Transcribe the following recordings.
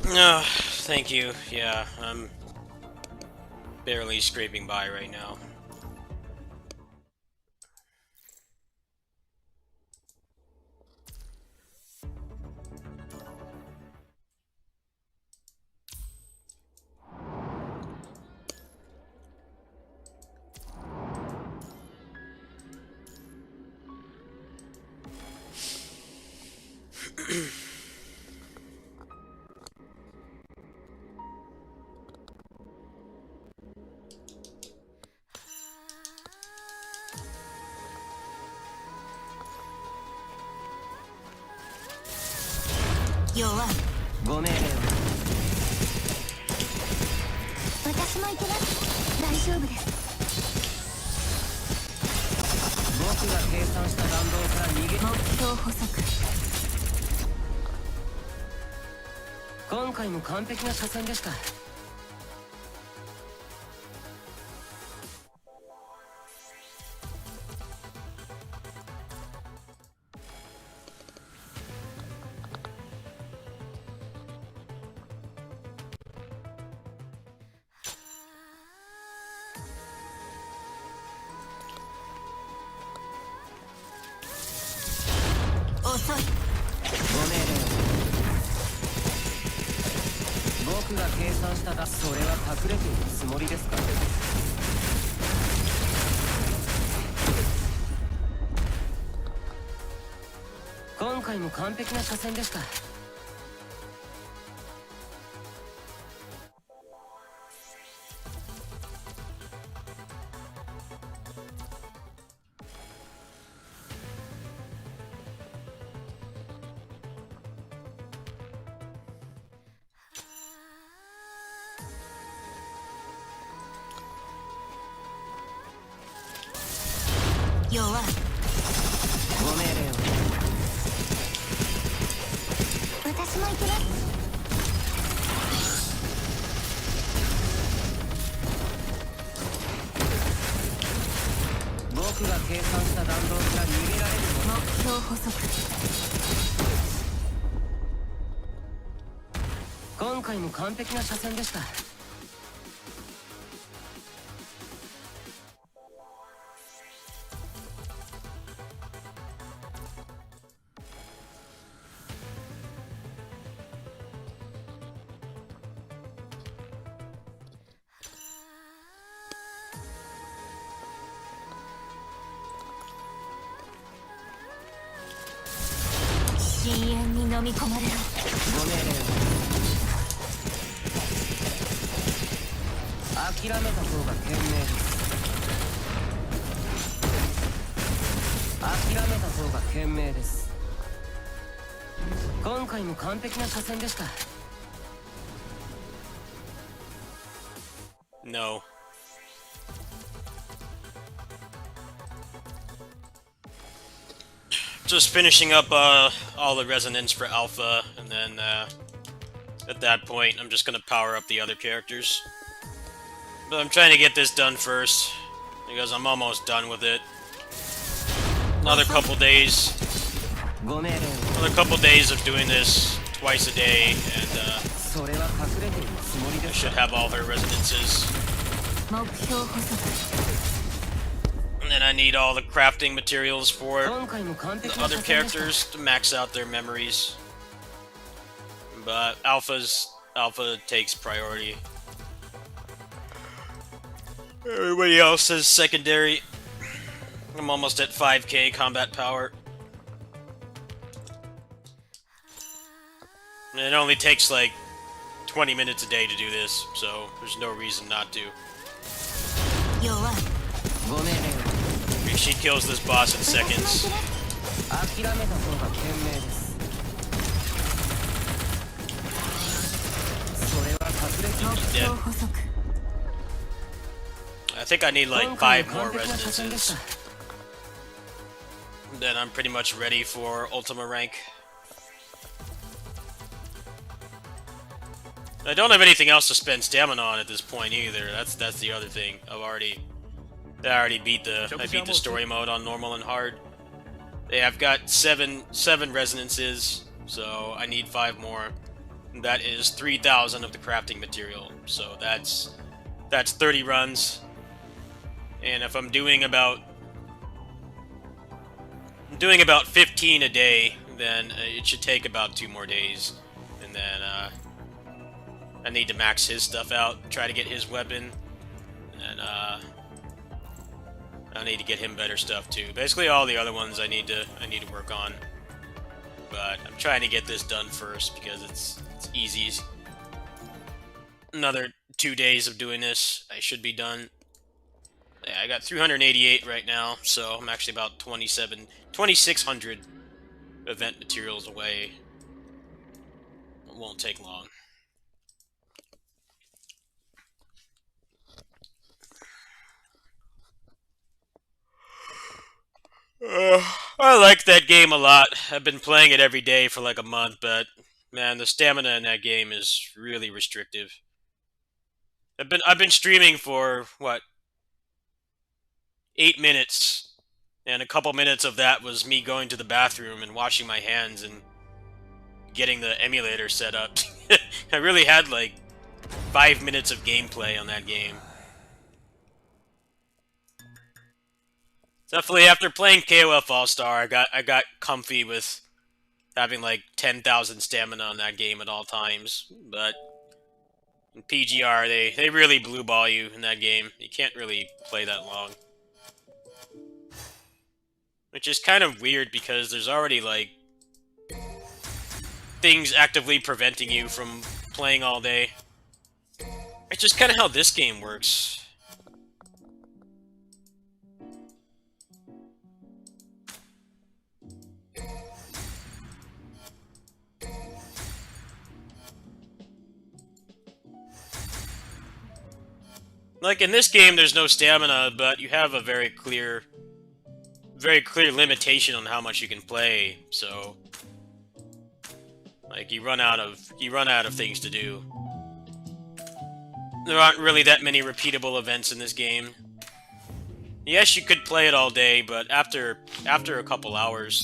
Thank you. Yeah, I'm barely scraping by right now.今回も完璧な車線でした。遅い。ご命令を。僕が計算しただ。それは隠れているつもりですか。今回も完璧な車線でした。弱い。ご命令を。私も行きます。僕が計算した弾道から逃げられる目標補足。今回も完璧な車線でした。深淵に飲み込まれろ。ご命令を。諦めた方が賢明です。諦めた方が賢明です。今回も完璧な車線でした。No. Just finishing up all the resonance for Alpha, and then at that point, I'm just gonna power up the other characters. But I'm trying to get this done first, because I'm almost done with it. Another couple days. Another couple days of doing this twice a day, and I should have all her resonances. And then I need all the crafting materials for the other characters to max out their memories. But Alpha takes priority. Everybody else is secondary. I'm almost at 5k combat power. And it only takes like 20 minutes a day to do this, so there's no reason not to. She kills this boss in seconds. Dead. I think I need like 5 more resonances. Then I'm pretty much ready for Ultima rank. I don't have anything else to spend stamina on at this point either. That's the other thing. I already beat the story mode on normal and hard. Yeah, I've got seven resonances, so I need 5 more. That is 3,000 of the crafting material. So that's 30 runs. And if I'm doing about 15 a day, then it should take about 2 more days. And then I need to max his stuff out, try to get his weapon, and I need to get him better stuff too. Basically, all the other ones I need to work on. But I'm trying to get this done first because it's easy. Another 2 days of doing this, I should be done. Yeah, I got 388 right now, so I'm actually about 2,600 event materials away. It won't take long. I like that game a lot. I've been playing it every day for like a month, but man, the stamina in that game is really restrictive. I've been streaming for what, 8 minutes, and a couple minutes of that was me going to the bathroom and washing my hands and getting the emulator set up. I really had like 5 minutes of gameplay on that game. Definitely after playing KOF All-Star, I got comfy with having like 10,000 stamina on that game at all times. But in PGR, they really blue ball you in that game. You can't really play that long. Which is kind of weird because there's already like things actively preventing you from playing all day. It's just kind of how this game works. Like in this game, there's no stamina, but you have a very clear limitation on how much you can play. So, like you run out of things to do. There aren't really that many repeatable events in this game. Yes, you could play it all day, but after a couple hours,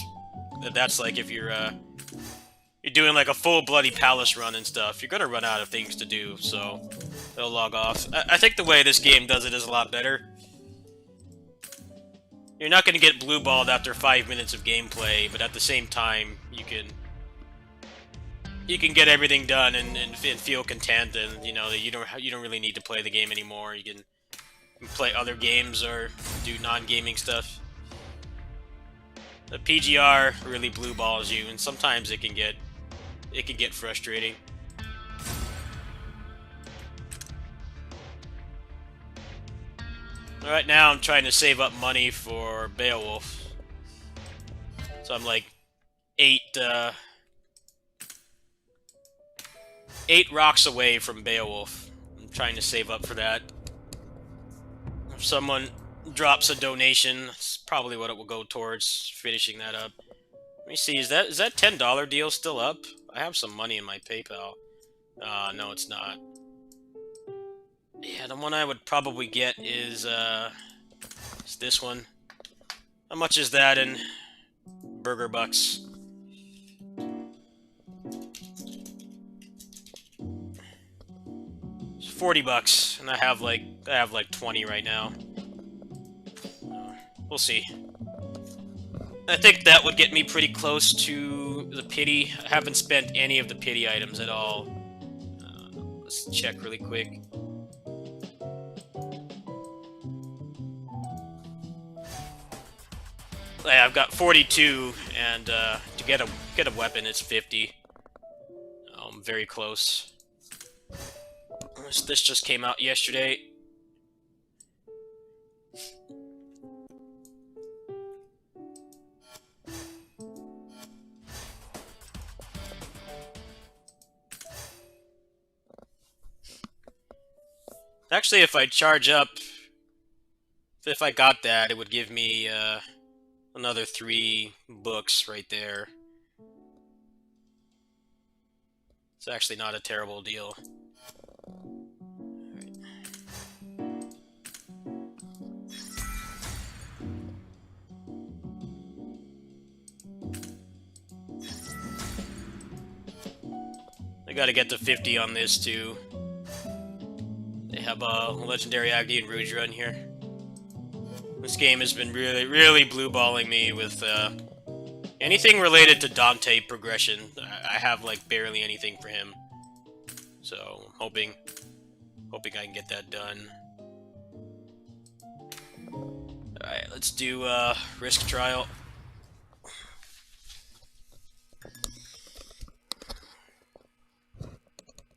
that's like if you're doing like a full bloody palace run and stuff, you're gonna run out of things to do. So it'll log off. I think the way this game does it is a lot better. You're not going to get blue balled after 5 minutes of gameplay, but at the same time, you can get everything done and feel content, and you know that you don't really need to play the game anymore. You can play other games or do non-gaming stuff. The PGR really blue balls you, and sometimes it can get frustrating. Right now, I'm trying to save up money for Beowulf. So I'm like 8 rocks away from Beowulf. I'm trying to save up for that. If someone drops a donation, that's probably what it will go towards finishing that up. Let me see, is that $10 deal still up? I have some money in my PayPal. No, it's not. Yeah, the one I would probably get is this one. How much is that in burger bucks? It's 40 bucks, and I have like 20 right now. We'll see. I think that would get me pretty close to the pity. I haven't spent any of the pity items at all. Let's check really quick. Yeah, I've got 42, and to get a weapon, it's 50. Very close. This just came out yesterday. Actually, if I charge up, if I got that, it would give me another 3 books right there. It's actually not a terrible deal. I gotta get to 50 on this too. They have a legendary Agni and Rouge run here. This game has been really blue-balling me with anything related to Dante progression. I have like barely anything for him, so I'm hoping I can get that done. All right, let's do risk trial.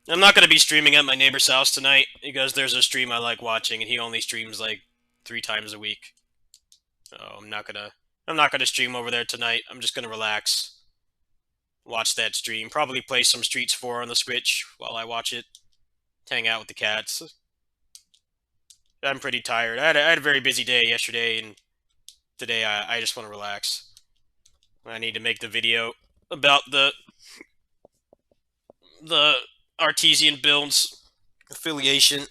I'm not gonna be streaming at my neighbor's house tonight because there's a stream I like watching, and he only streams like 3 times a week. So I'm not gonna stream over there tonight. I'm just gonna relax, watch that stream, probably play some Streets 4 on the Switch while I watch it, hang out with the cats. I'm pretty tired. I had a very busy day yesterday, and today I just want to relax. I need to make the video about the Artesian Builds affiliation.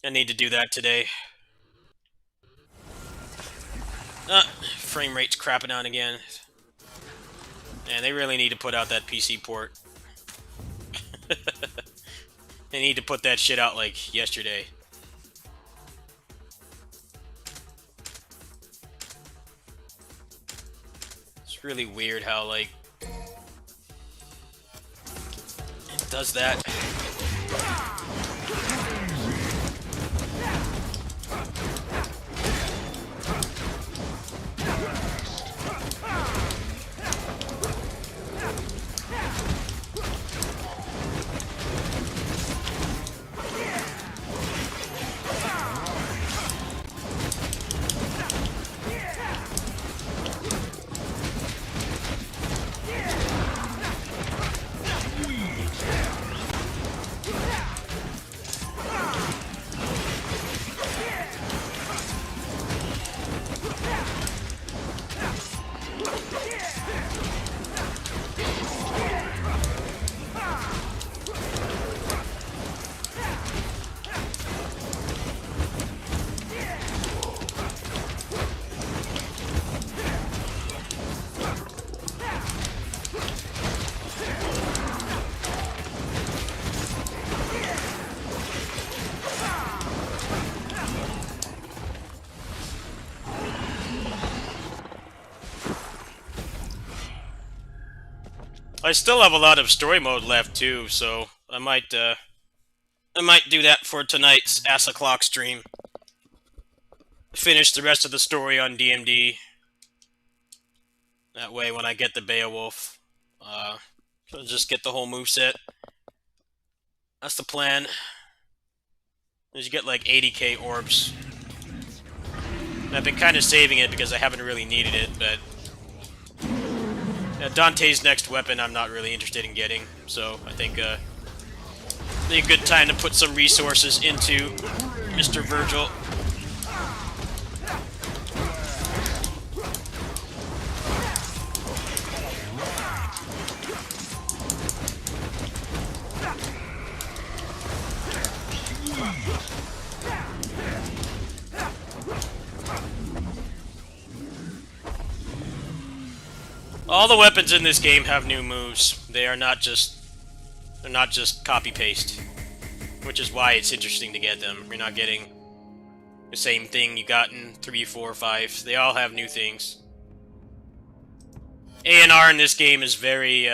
I need to do that today. Frame rate's crapping out again. Man, they really need to put out that PC port. They need to put that shit out like yesterday. It's really weird how like it does that. I still have a lot of story mode left too, so I might do that for tonight's Ass O'Clock stream. Finish the rest of the story on DMD. That way, when I get the Beowulf, I'll just get the whole moveset. That's the plan. Is you get like 80k orbs. And I've been kind of saving it because I haven't really needed it, but Dante's next weapon I'm not really interested in getting, so I think a good time to put some resources into Mr. Virgil. All the weapons in this game have new moves. They're not just copy paste, which is why it's interesting to get them. You're not getting the same thing you got in 3, 4, 5. They all have new things. A&R in this game is very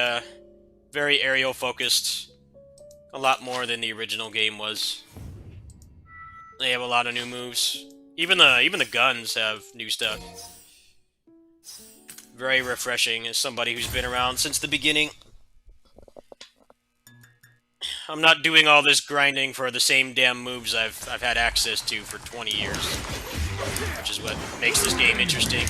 aerial focused, a lot more than the original game was. They have a lot of new moves. Even the guns have new stuff. Very refreshing as somebody who's been around since the beginning. I'm not doing all this grinding for the same damn moves I've had access to for 20 years, which is what makes this game interesting.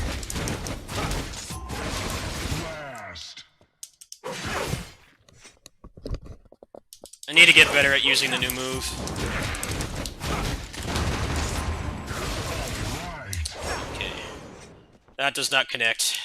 I need to get better at using the new move. Okay. That does not connect.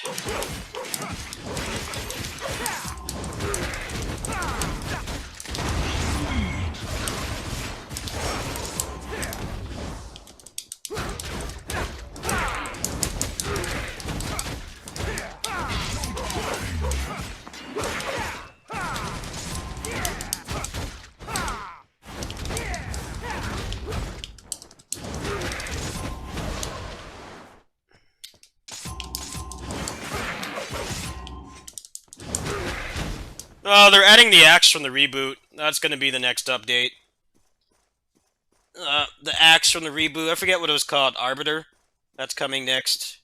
Oh, they're adding the axe from the reboot. That's going to be the next update. The axe from the reboot. I forget what it was called. Arbiter. That's coming next.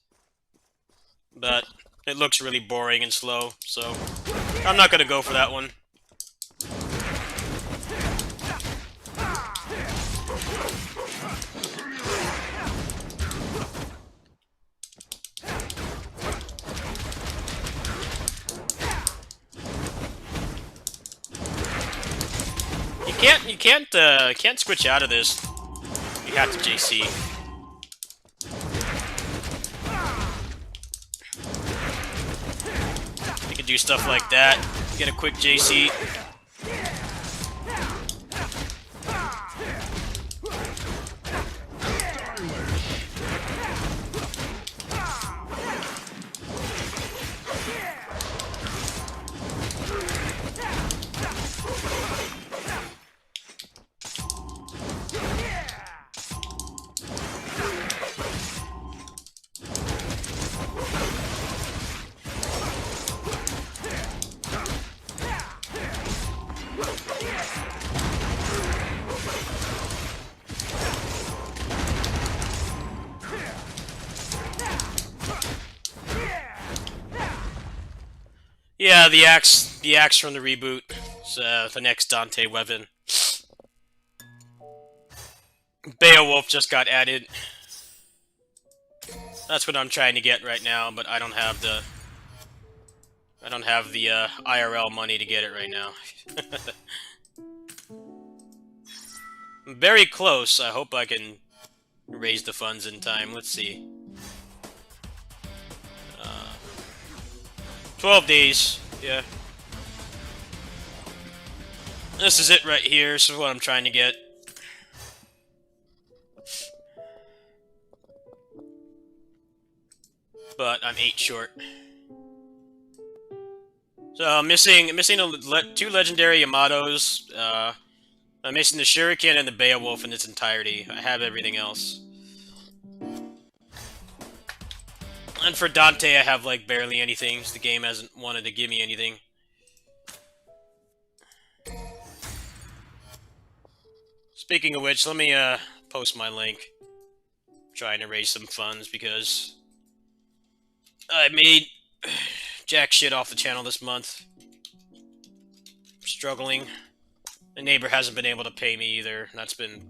But it looks really boring and slow, so I'm not going to go for that one. You can't switch out of this. You have to JC. You can do stuff like that. Get a quick JC. Yeah, the axe from the reboot. It's the next Dante weapon. Beowulf just got added. That's what I'm trying to get right now, but I don't have the IRL money to get it right now. I'm very close. I hope I can raise the funds in time. Let's see. 12 days. Yeah. This is it right here. This is what I'm trying to get. But I'm 8 short. So I'm missing two legendary Yamatos. I'm missing the Shuriken and the Beowulf in its entirety. I have everything else. And for Dante, I have like barely anything. So the game hasn't wanted to give me anything. Speaking of which, let me post my link. I'm trying to raise some funds because I made jack shit off the channel this month. I'm struggling. The neighbor hasn't been able to pay me either. That's been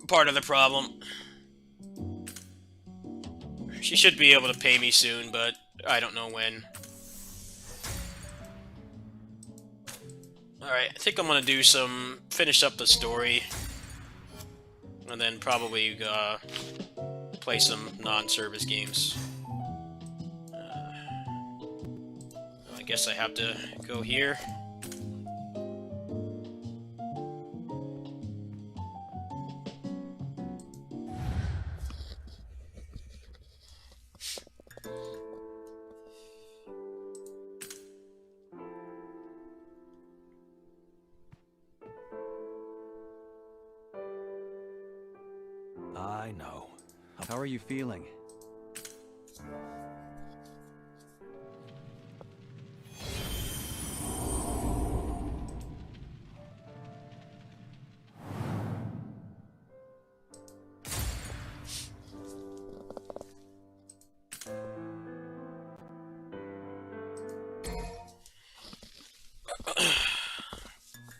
part of the problem. She should be able to pay me soon, but I don't know when. Alright, I think I'm gonna do finish up the story. And then probably play some non-service games. I guess I have to go here. I know. How are you feeling?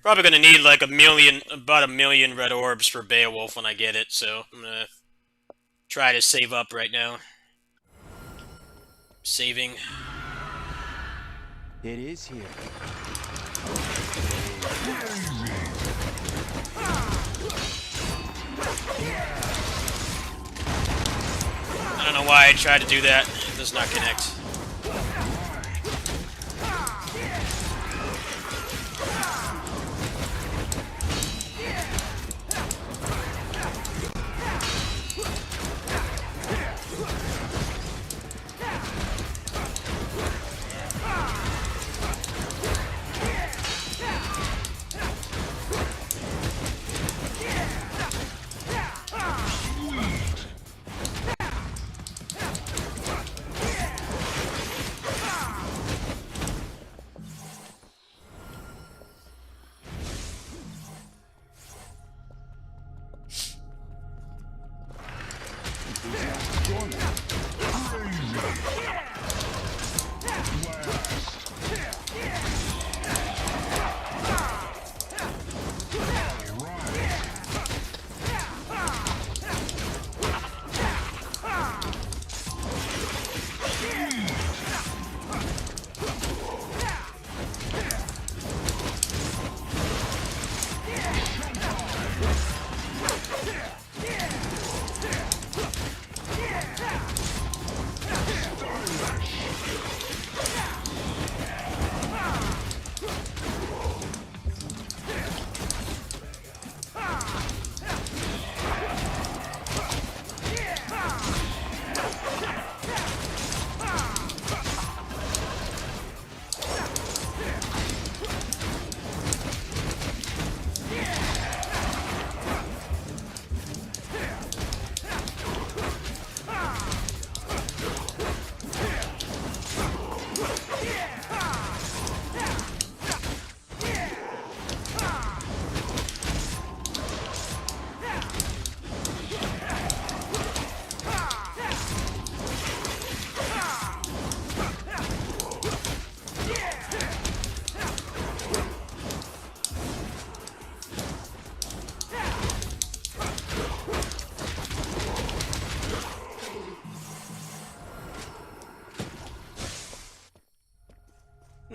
Probably gonna need like about a million red orbs for Beowulf when I get it, so I'm gonna try to save up right now. Saving. It is here. I don't know why I tried to do that. It does not connect.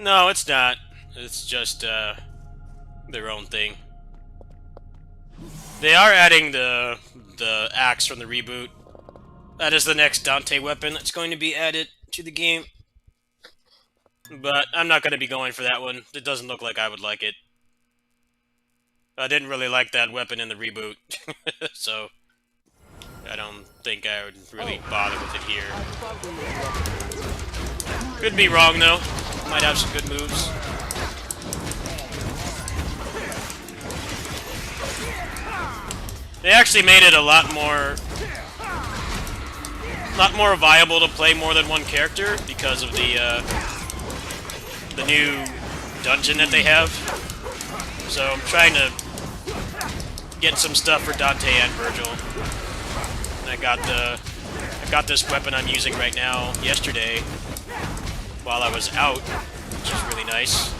No, it's not. It's just their own thing. They are adding the axe from the reboot. That is the next Dante weapon that's going to be added to the game. But I'm not going to be going for that one. It doesn't look like I would like it. I didn't really like that weapon in the reboot, so I don't think I would really bother with it here. Could be wrong, though. Might have some good moves. They actually made it a lot more viable to play more than one character because of the new dungeon that they have. So I'm trying to get some stuff for Dante and Virgil. And I got this weapon I'm using right now yesterday while I was out, which is really nice.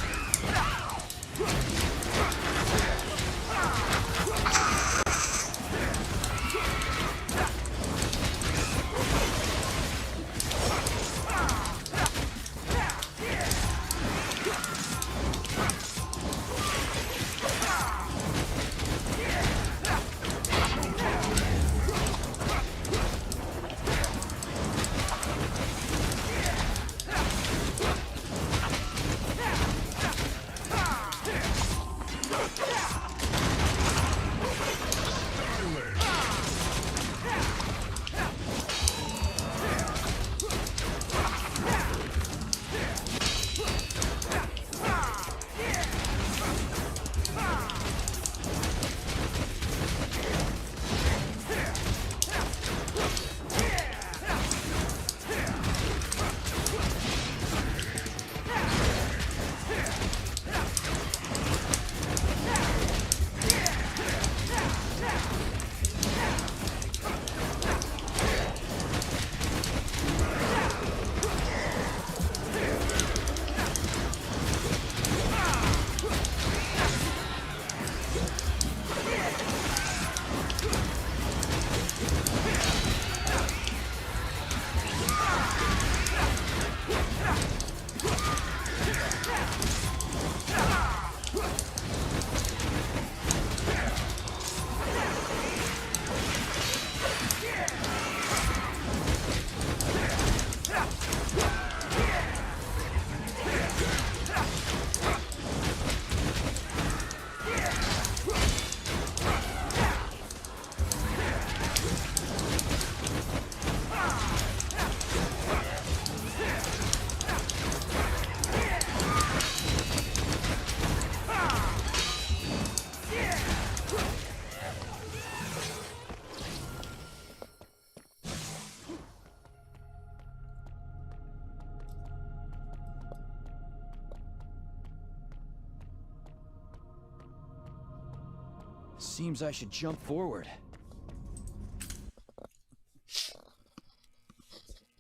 Seems I should jump forward.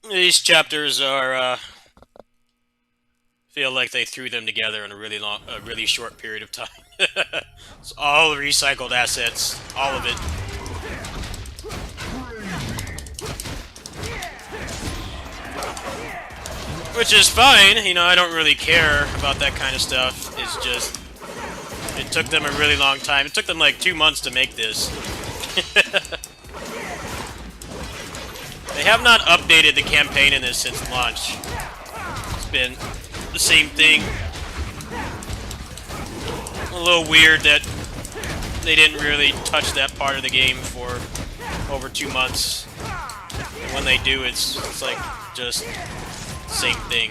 These chapters are, feel like they threw them together in a really short period of time. It's all recycled assets, all of it. Which is fine, you know, I don't really care about that kind of stuff. It's just, it took them a really long time. It took them like 2 months to make this. They have not updated the campaign in this since launch. It's been the same thing. A little weird that they didn't really touch that part of the game for over 2 months. And when they do, it's like just the same thing.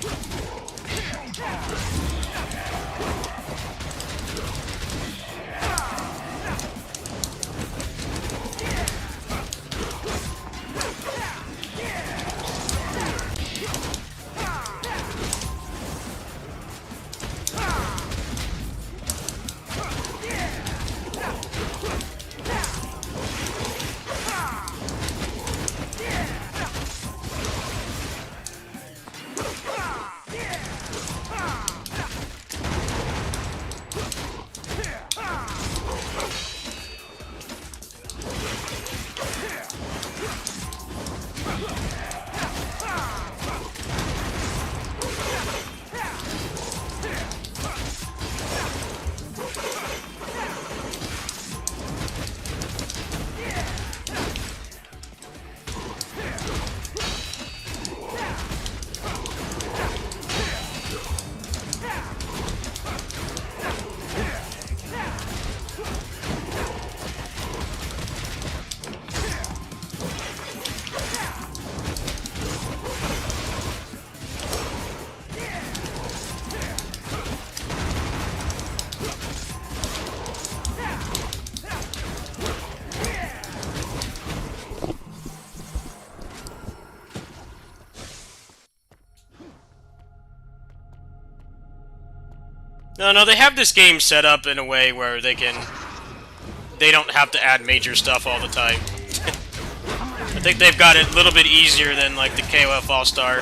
No, they have this game set up in a way where they don't have to add major stuff all the time. I think they've got it a little bit easier than like the KOF All-Star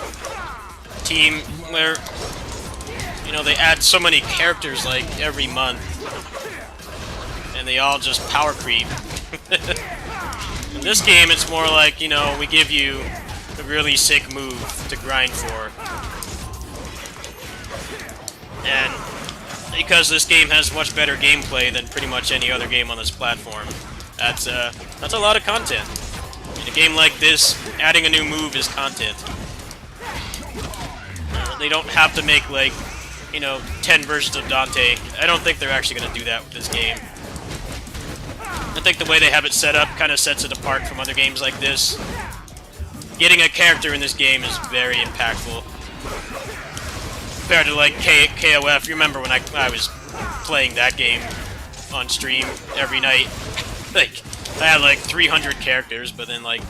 team, where they add so many characters like every month, and they all just power creep. In this game, it's more like we give you a really sick move to grind for, and because this game has much better gameplay than pretty much any other game on this platform, that's a lot of content. In a game like this, adding a new move is content. They don't have to make, like, 10 versions of Dante. I don't think they're actually going to do that with this game. I think the way they have it set up kind of sets it apart from other games like this. Getting a character in this game is very impactful. Compared to, like, KOF, you remember when I was playing that game on stream every night? Like, I had like 300 characters, but then like,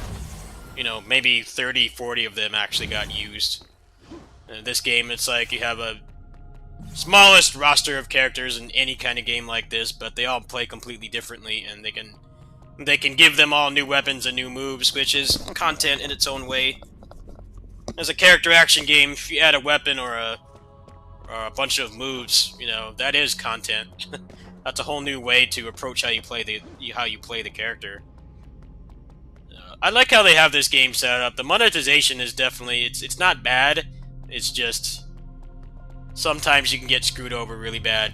maybe 30, 40 of them actually got used. In this game, it's like you have a smallest roster of characters in any kind of game like this, but they all play completely differently, and they can give them all new weapons and new moves, which is content in its own way. As a character action game, if you add a weapon or a bunch of moves, that is content. That's a whole new way to approach how you play the character. I like how they have this game set up. The monetization is definitely it's not bad. It's just sometimes you can get screwed over really bad.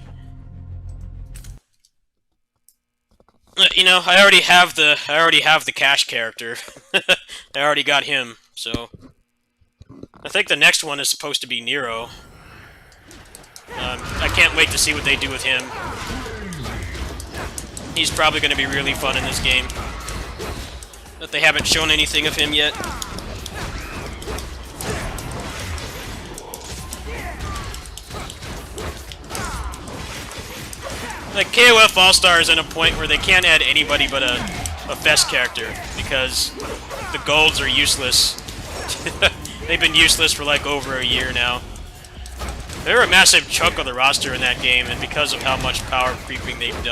I already have the cash character. I already got him, so I think the next one is supposed to be Nero. I can't wait to see what they do with him. He's probably going to be really fun in this game. But they haven't shown anything of him yet. Like, KOF All-Star is in a point where they can't add anybody but a Fest character, because the golds are useless. They've been useless for like over a year now. They're a massive chunk of the roster in that game, and because of how much power creeping they've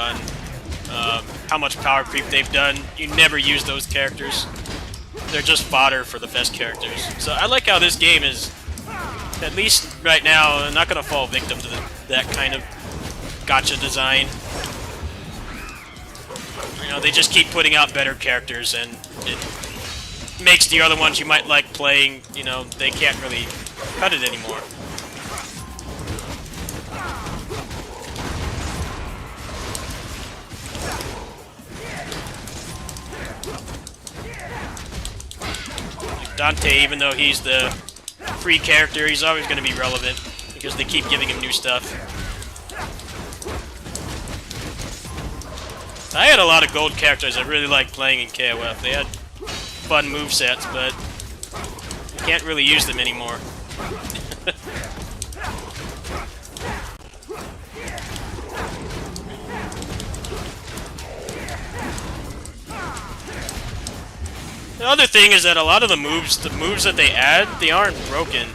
done, you never use those characters. They're just fodder for the Fest characters. So I like how this game is, at least right now, not going to fall victim to that kind of gacha design. They just keep putting out better characters, and it makes the other ones you might like playing, they can't really cut it anymore. Dante, even though he's the free character, he's always going to be relevant, because they keep giving him new stuff. I had a lot of gold characters I really liked playing in KOF. They had fun movesets, but you can't really use them anymore. The other thing is that a lot of the moves that they add, they aren't broken.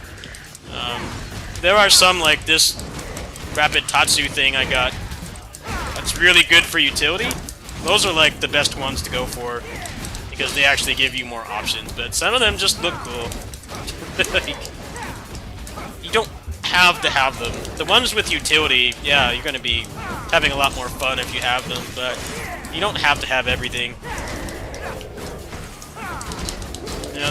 There are some, like this Rapid Tatsu thing I got, that's really good for utility. Those are like the best ones to go for, because they actually give you more options, but some of them just look cool. You don't have to have them. The ones with utility, yeah, you're going to be having a lot more fun if you have them, but you don't have to have everything.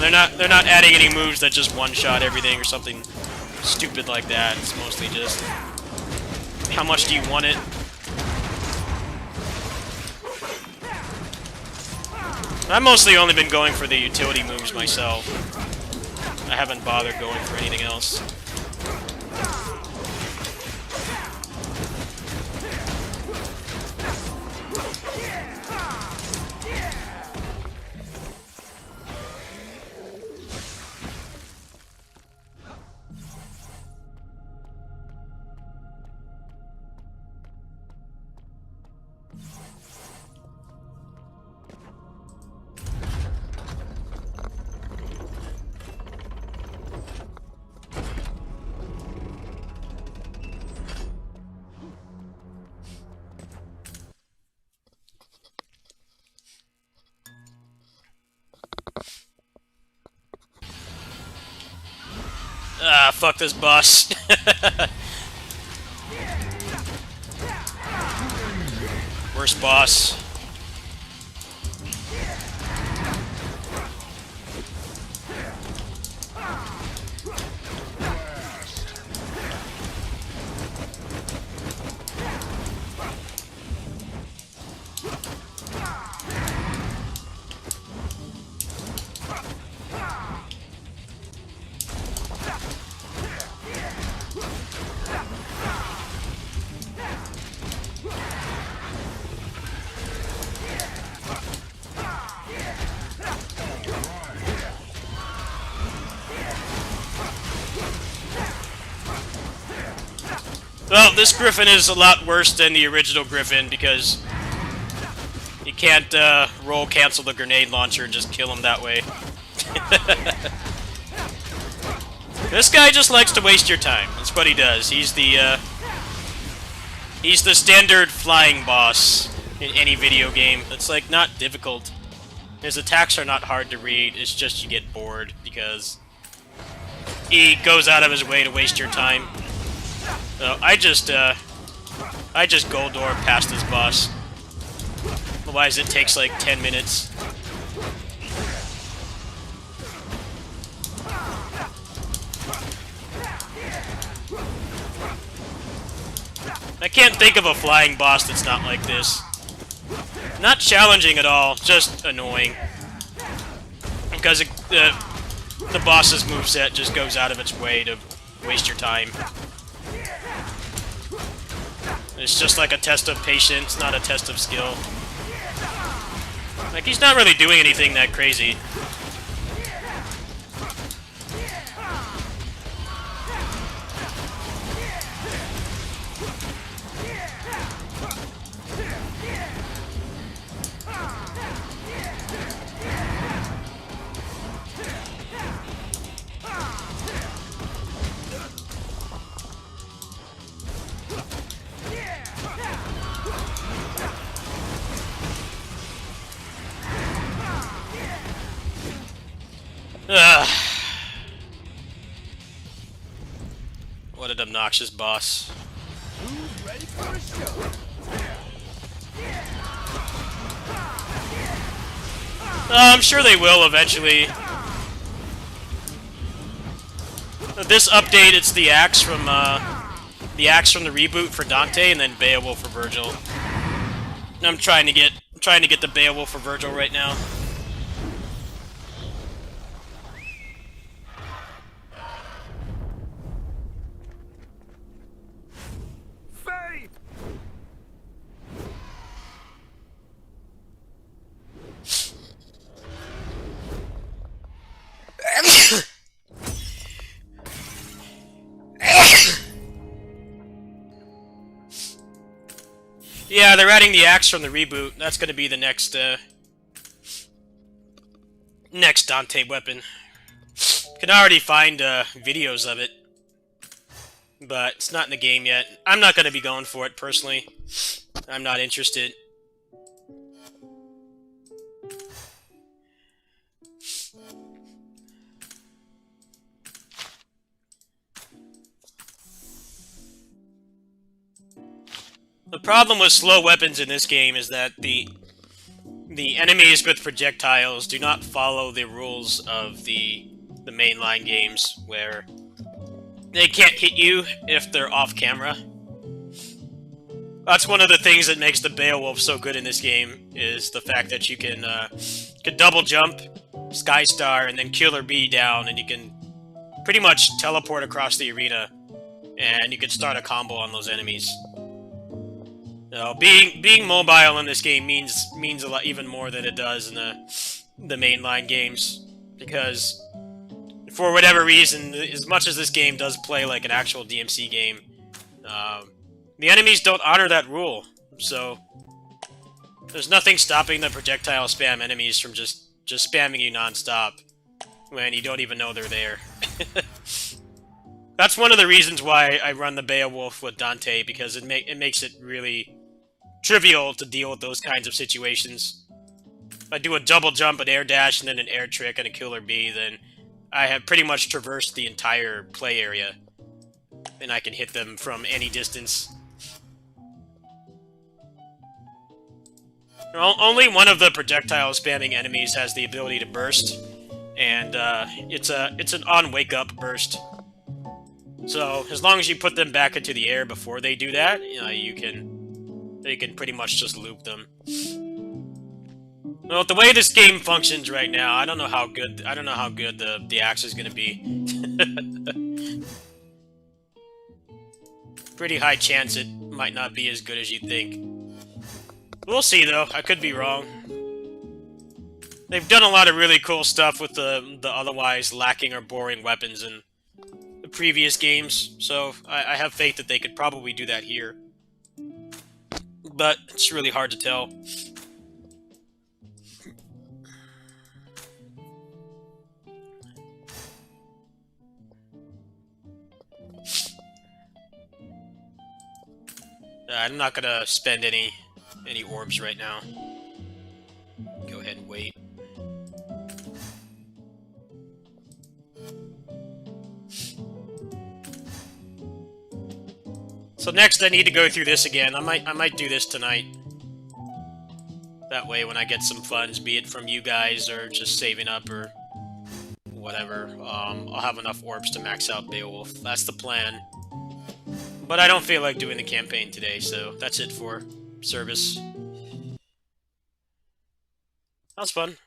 They're not adding any moves that just one-shot everything or something stupid like that. It's mostly just, how much do you want it? I've mostly only been going for the utility moves myself. I haven't bothered going for anything else. fuck this boss. Worst boss. Well, this Griffin is a lot worse than the original Griffin because you can't roll cancel the grenade launcher and just kill him that way. This guy just likes to waste your time. That's what he does. He's the standard flying boss in any video game. It's like not difficult. His attacks are not hard to read. It's just you get bored because he goes out of his way to waste your time. So I just gold door past this boss. Otherwise, it takes like 10 minutes. I can't think of a flying boss that's not like this. Not challenging at all, just annoying. Because the boss's moveset just goes out of its way to waste your time. It's just like a test of patience, not a test of skill. Like, he's not really doing anything that crazy. Ugh. What an obnoxious boss. Who's ready for a show? I'm sure they will eventually. This update, it's the axe from the reboot for Dante, and then Beowulf for Virgil. I'm trying to get the Beowulf for Virgil right now. Yeah, they're adding the axe from the reboot. That's going to be the next next Dante weapon. Can already find videos of it, but it's not in the game yet. I'm not going to be going for it personally. I'm not interested. The problem with slow weapons in this game is that the enemies with projectiles do not follow the rules of the mainline games, where they can't hit you if they're off camera. That's one of the things that makes the Beowulf so good in this game, is the fact that you can double jump, Sky Star, and then Killer Bee down, and you can pretty much teleport across the arena, and you can start a combo on those enemies. No, being mobile in this game means a lot, even more than it does in the mainline games, because for whatever reason, as much as this game does play like an actual DMC game, the enemies don't honor that rule. So there's nothing stopping the projectile spam enemies from just spamming you non-stop when you don't even know they're there. That's one of the reasons why I run the Beowulf with Dante, because it makes it really trivial to deal with those kinds of situations. If I do a double jump, an air dash, and then an air trick and a Killer Bee, then I have pretty much traversed the entire play area, and I can hit them from any distance. Only one of the projectile spamming enemies has the ability to burst, and it's an on wake up burst. So as long as you put them back into the air before they do that, you can pretty much just loop them. Well, the way this game functions right now, I don't know how good the axe is gonna be. Pretty high chance it might not be as good as you think. We'll see though. I could be wrong. They've done a lot of really cool stuff with the otherwise lacking or boring weapons in the previous games, so I have faith that they could probably do that here. But it's really hard to tell. I'm not gonna spend any orbs right now. Go ahead and wait. So next I need to go through this again. I might do this tonight. That way when I get some funds, be it from you guys or just saving up or whatever, I'll have enough orbs to max out Beowulf. That's the plan. But I don't feel like doing the campaign today, so that's it for service. That was fun.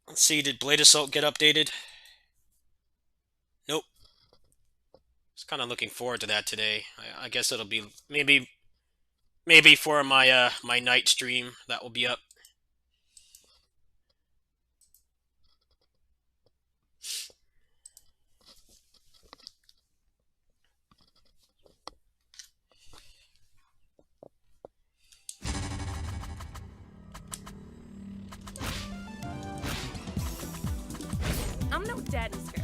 Let's see, did Blade Assault get updated? Nope. I was kind of looking forward to that today. I guess it'll be maybe for my my night stream that will be up. I'm no daddy's girl.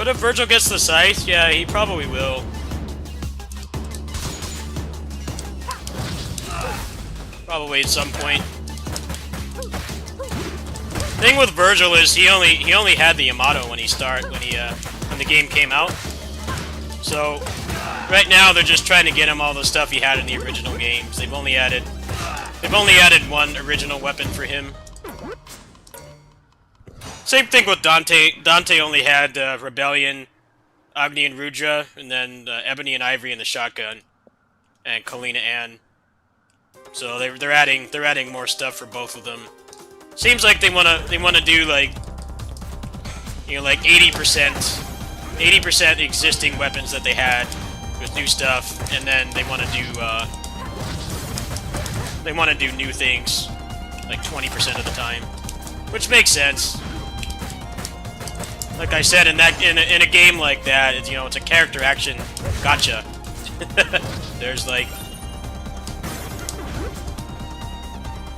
What if Virgil gets the scythe? Yeah, he probably will. Probably at some point. Thing with Virgil is he only had the Yamato when when the game came out. So right now they're just trying to get him all the stuff he had in the original games. They've only added one original weapon for him. Same thing with Dante. Dante only had Rebellion, Agni and Rudra, and then Ebony and Ivory and the shotgun, and Kalina Ann. So they're adding more stuff for both of them. Seems like they wanna do like 80% existing weapons that they had with new stuff, and then they wanna do new things like 20% of the time, which makes sense. Like I said, in a game like that, it's a character action gotcha. There's like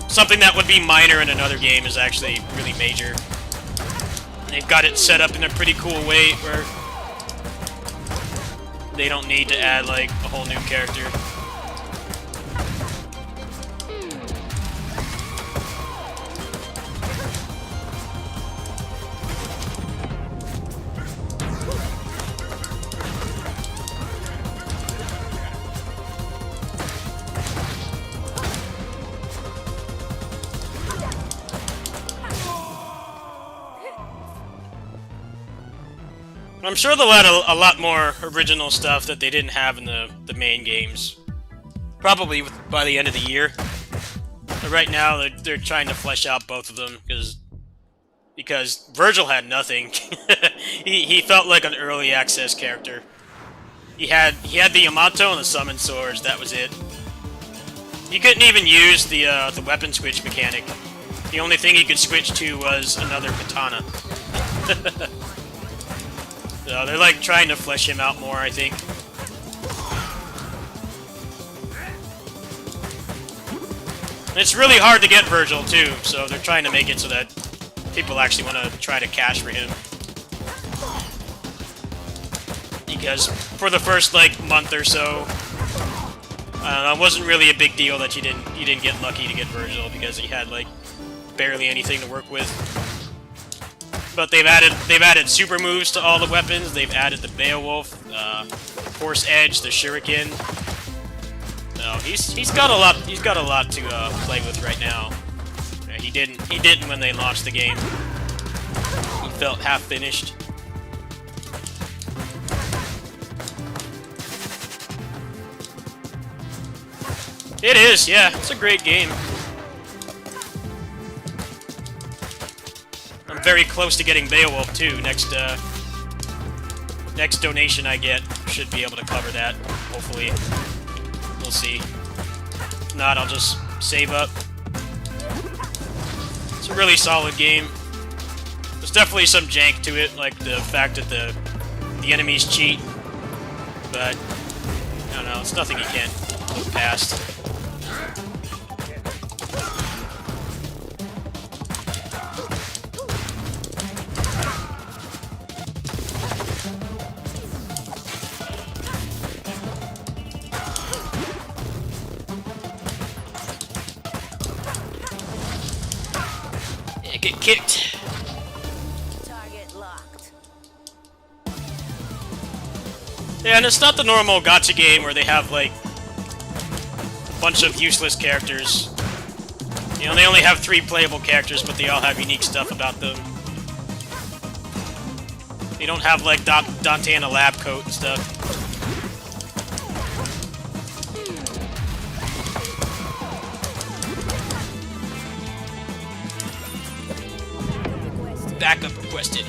something that would be minor in another game is actually really major. They've got it set up in a pretty cool way where they don't need to add like a whole new character. I'm sure they'll add a lot more original stuff that they didn't have in the main games. Probably by the end of the year. But right now, they're trying to flesh out both of them, because Virgil had nothing. he felt like an early access character. He had the Yamato and the Summon Swords, that was it. He couldn't even use the weapon switch mechanic. The only thing he could switch to was another katana. So they're like trying to flesh him out more, I think. And it's really hard to get Virgil too, so they're trying to make it so that people actually want to try to cash for him. Because for the first like month or so, it wasn't really a big deal that you didn't get lucky to get Virgil, because he had like barely anything to work with. But they've added super moves to all the weapons. They've added the Beowulf, Force Edge, the Shuriken. No, he's got a lot. He's got a lot to play with right now. He didn't when they launched the game. He felt half finished. It is, yeah. It's a great game. I'm very close to getting Beowulf too. Next donation I get should be able to cover that. Hopefully, we'll see. If not, I'll just save up. It's a really solid game. There's definitely some jank to it, like the fact that the enemies cheat. But I don't know. It's nothing you can't look past. Get kicked. Target locked. Yeah, and it's not the normal gacha game where they have like a bunch of useless characters. They only have 3 playable characters, but they all have unique stuff about them. They don't have like Dante in a lab coat and stuff. Backup requested.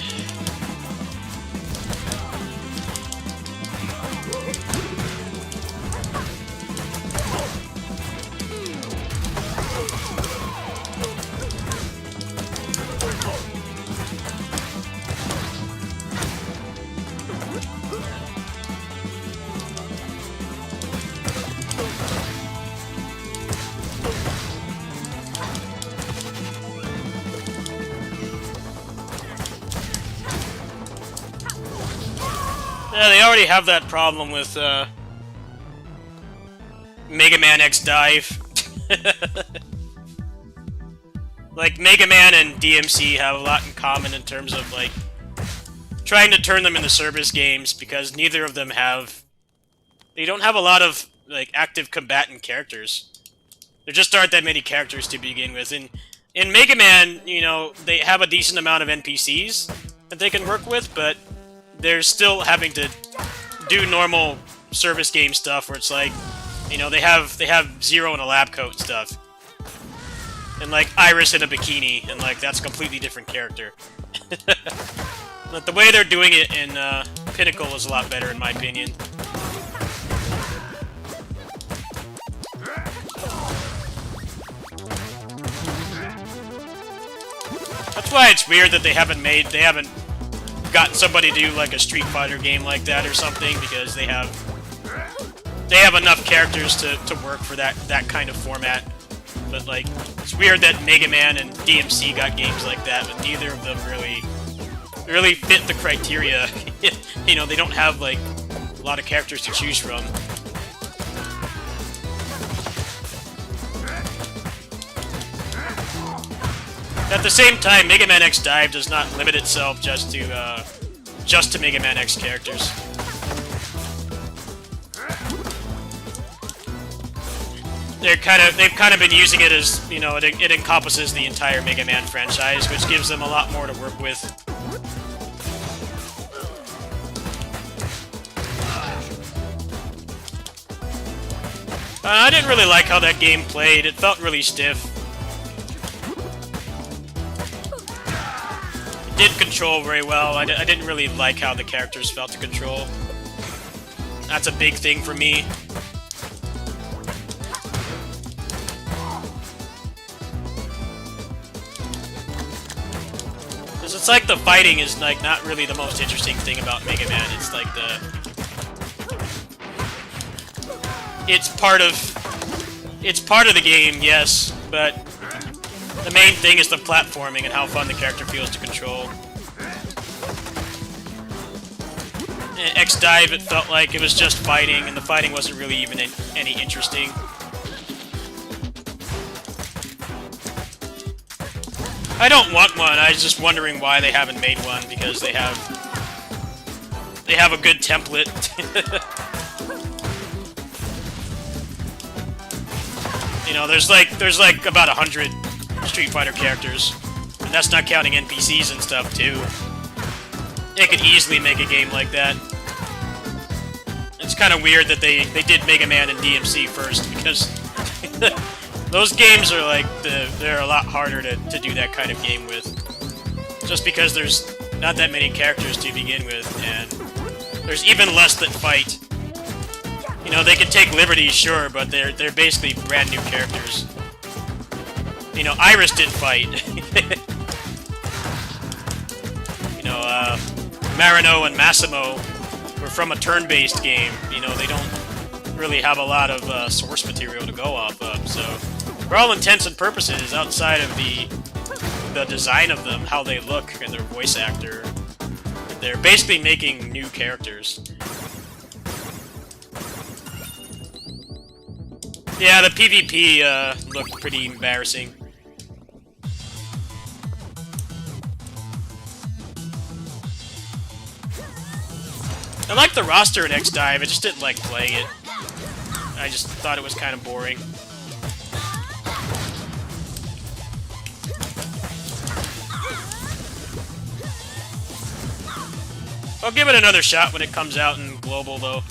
Yeah, they already have that problem with Mega Man X Dive. Like, Mega Man and DMC have a lot in common in terms of, like, trying to turn them into service games, because neither of them have... They don't have a lot of, like, active combatant characters. There just aren't that many characters to begin with. In Mega Man, you know, they have a decent amount of NPCs that they can work with, but they're still having to do normal service game stuff where it's like, you know, they have Zero in a lab coat and stuff. And, like, Iris in a bikini, and, like, that's a completely different character. But the way they're doing it in Pinnacle is a lot better, in my opinion. That's why it's weird that they haven't gotten somebody to do, like, a Street Fighter game like that or something, because they have enough characters to work for that kind of format. But, like, it's weird that Mega Man and DMC got games like that, but neither of them really fit the criteria. You know, they don't have, like, a lot of characters to choose from. At the same time, Mega Man X Dive does not limit itself just to Mega Man X characters. They've kind of been using it as, you know, it encompasses the entire Mega Man franchise, which gives them a lot more to work with. I didn't really like how that game played. It felt really stiff. It did control very well. I didn't really like how the characters felt to control. That's a big thing for me. Because it's like the fighting is, like, not really the most interesting thing about Mega Man. It's like It's part of the game, yes, but the main thing is the platforming and how fun the character feels to control. In X Dive, it felt like it was just fighting, and the fighting wasn't really even any interesting. I don't want one. I was just wondering why they haven't made one, because they have a good template. You know, there's like about 100 Street Fighter characters, and that's not counting NPCs and stuff too. They could easily make a game like that. It's kind of weird that they did Mega Man and DMC first, because those games are like they're a lot harder to do that kind of game with. Just because there's not that many characters to begin with, and there's even less that fight. You know, they can take liberties, sure, but they're basically brand new characters. You know, Iris did fight. You know, Marino and Massimo were from a turn-based game. You know, they don't really have a lot of source material to go off of, so for all intents and purposes, outside of the design of them, how they look, and their voice actor, they're basically making new characters. Yeah, the PvP looked pretty embarrassing. I liked the roster in X Dive, I just didn't like playing it. I just thought it was kind of boring. I'll give it another shot when it comes out in Global, though.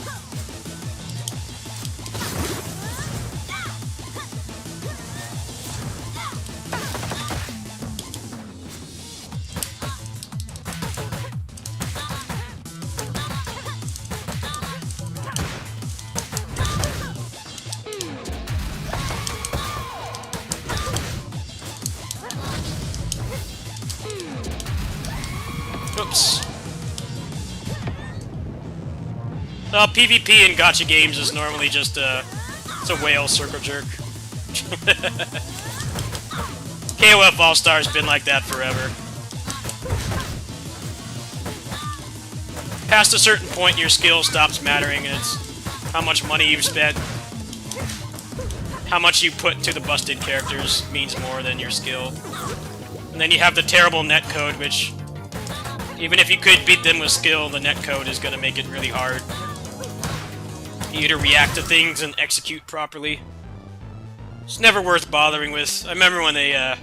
Oops. PvP in gacha games is normally just it's a whale circle jerk. KOF All-Star's been like that forever. Past a certain point, your skill stops mattering, and it's how much money you've spent. How much you put to the busted characters means more than your skill. And then you have the terrible netcode, which, even if you could beat them with skill, the netcode is going to make it really hard for you to react to things and execute properly. It's never worth bothering with. I remember when they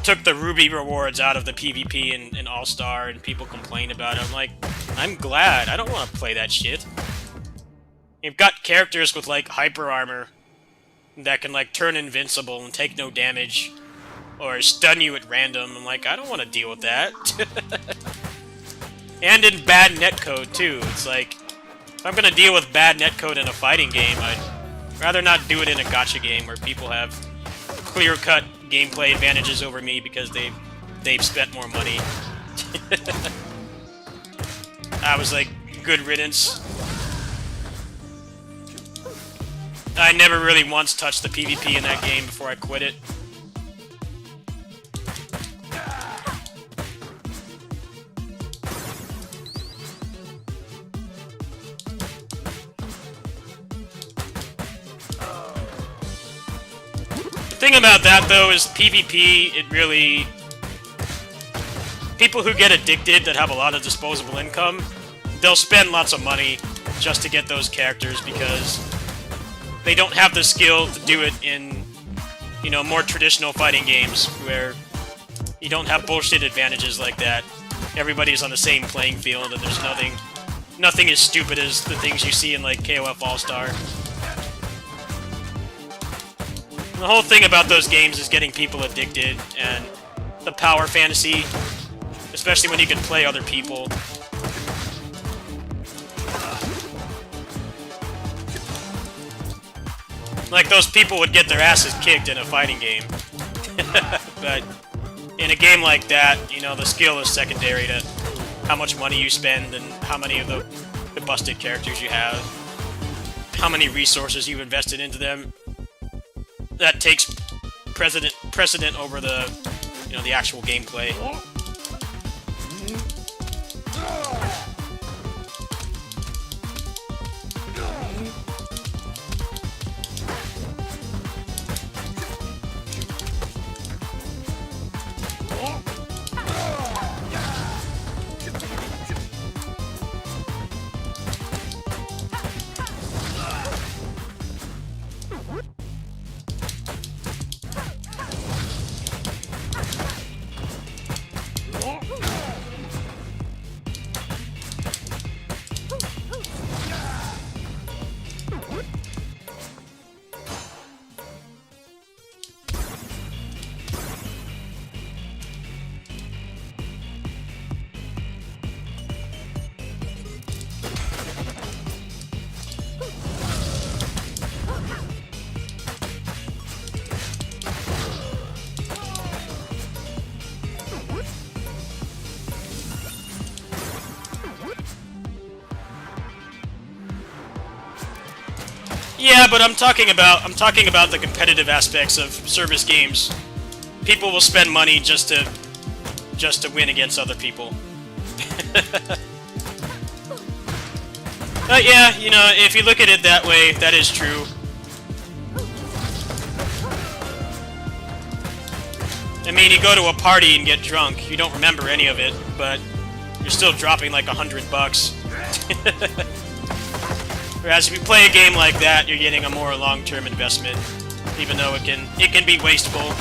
took the Ruby rewards out of the PvP in All-Star, and people complained about it. I'm like, I'm glad. I don't want to play that shit. You've got characters with, like, hyper armor that can, like, turn invincible and take no damage, or stun you at random. I'm like, I don't want to deal with that. And in bad netcode, too. It's like, if I'm gonna deal with bad netcode in a fighting game, I'd rather not do it in a gacha game where people have clear-cut gameplay advantages over me because they've spent more money. I was like, good riddance. I never really once touched the PvP in that game before I quit it. The thing about that, though, is PvP, it really... People who get addicted that have a lot of disposable income, they'll spend lots of money just to get those characters because they don't have the skill to do it in, you know, more traditional fighting games where you don't have bullshit advantages like that. Everybody's on the same playing field and there's nothing as stupid as the things you see in, like, KOF All-Star. The whole thing about those games is getting people addicted, and the power fantasy, especially when you can play other people. Like, those people would get their asses kicked in a fighting game. But in a game like that, you know, the skill is secondary to how much money you spend and how many of the busted characters you have, how many resources you've invested into them. That takes precedent over the, you know, the actual gameplay. Yeah, but I'm talking about the competitive aspects of service games. People will spend money just to win against other people. But yeah, you know, if you look at it that way, that is true. I mean, you go to a party and get drunk, you don't remember any of it, but you're still dropping like $100. Whereas if you play a game like that, you're getting a more long-term investment, even though it can be wasteful.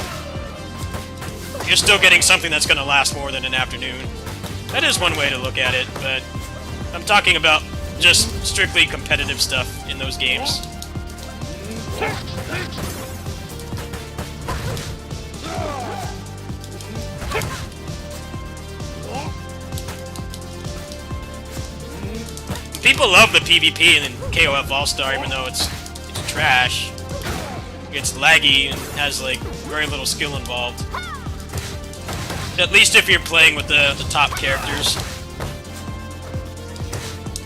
You're still getting something that's going to last more than an afternoon. That is one way to look at it, but I'm talking about just strictly competitive stuff in those games. People love the PvP in KOF All-Star, even though it's trash. It's laggy and has, like, very little skill involved. At least if you're playing with the top characters.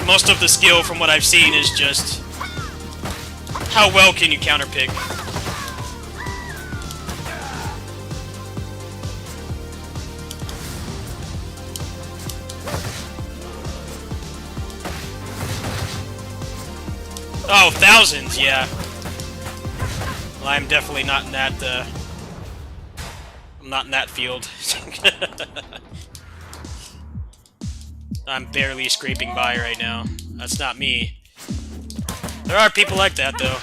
Most of the skill, from what I've seen, is just how well can you counterpick. Oh, thousands, yeah. Well, I'm definitely not in that, I'm not in that field. I'm barely scraping by right now. That's not me. There are people like that, though.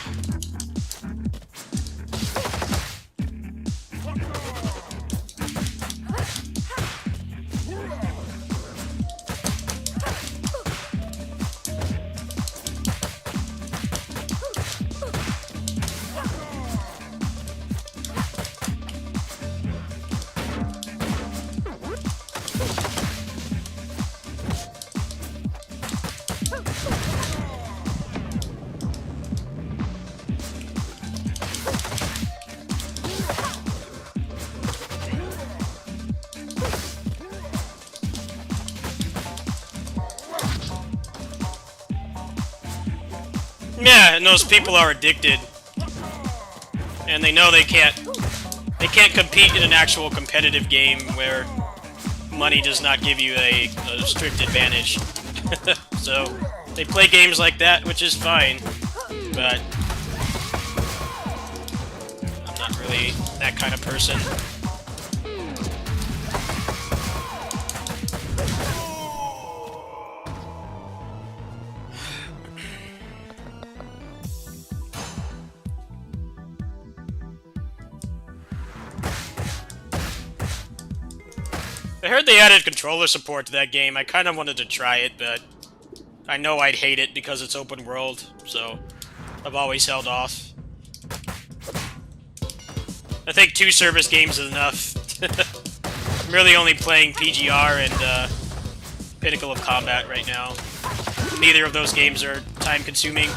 Yeah, and those people are addicted. And they know they can't compete in an actual competitive game where money does not give you a strict advantage. So, they play games like that, which is fine. But I'm not really that kind of person. I heard they added controller support to that game. I kind of wanted to try it, but I know I'd hate it because it's open world, so I've always held off. I think 2 service games is enough. I'm really only playing PGR and Pinnacle of Combat right now. Neither of those games are time-consuming.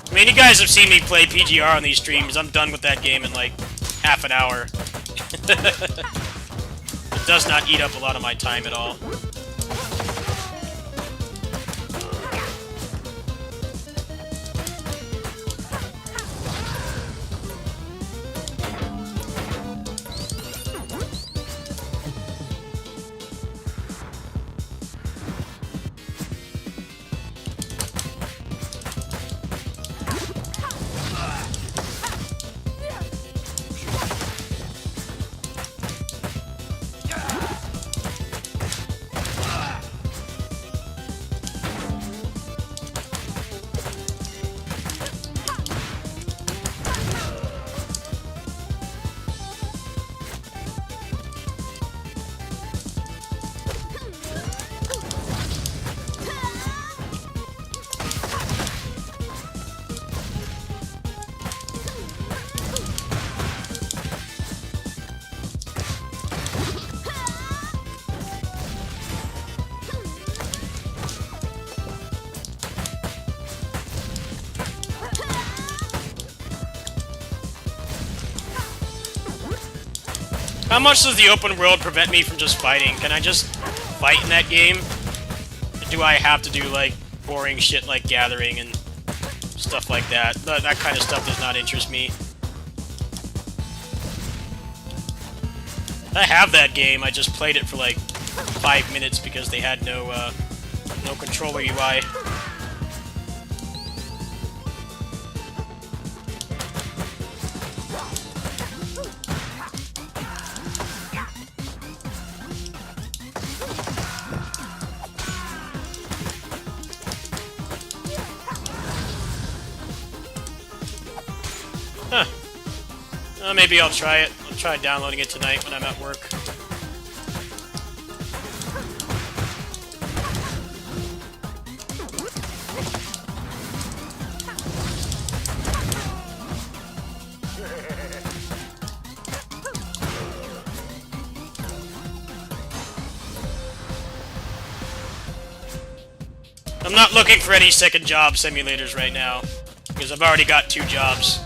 I mean, you guys have seen me play PGR on these streams. I'm done with that game in like half an hour. It does not eat up a lot of my time at all. How much does the open world prevent me from just fighting? Can I just fight in that game? Or do I have to do, like, boring shit like gathering and stuff like that? That kind of stuff does not interest me. I have that game, I just played it for, like, 5 minutes because they had no controller UI. Huh. Maybe I'll try it. I'll try downloading it tonight when I'm at work. I'm not looking for any second job simulators right now, because I've already got 2 jobs.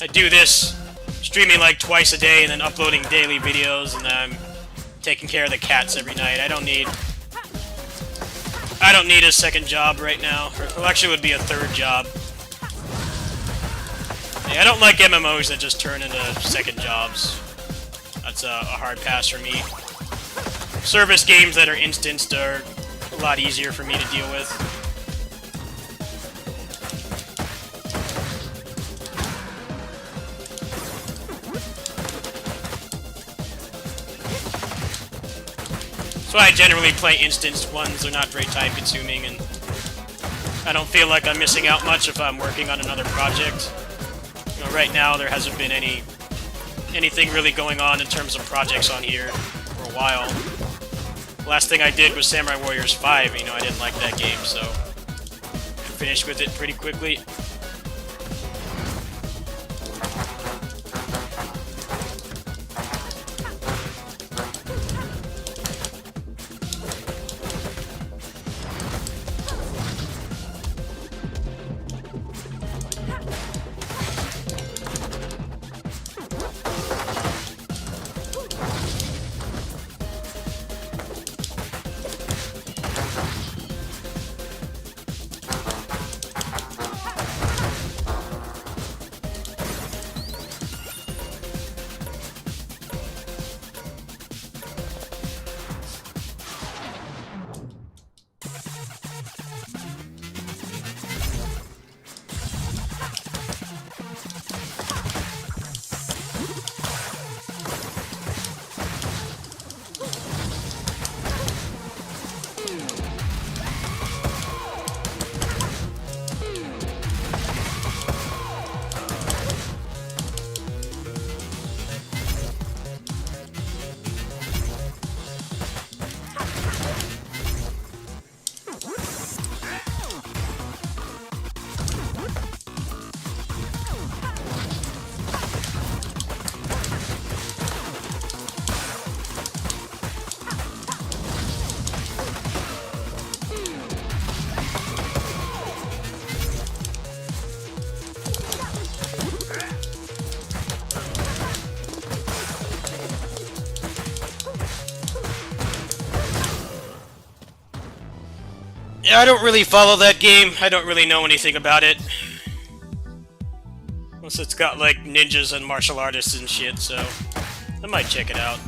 I do this, streaming like twice a day and then uploading daily videos, and I'm taking care of the cats every night. I don't need a second job right now. Well, actually, it would be a 3rd job. Yeah, I don't like MMOs that just turn into second jobs. That's a hard pass for me. Service games that are instanced are a lot easier for me to deal with. That's why I generally play instanced ones. They're not very time consuming, and I don't feel like I'm missing out much if I'm working on another project. You know, right now there hasn't been anything really going on in terms of projects on here for a while. The last thing I did was Samurai Warriors 5. You know, I didn't like that game, so I finished with it pretty quickly. Yeah, I don't really follow that game. I don't really know anything about it. Unless it's got, like, ninjas and martial artists and shit, so I might check it out.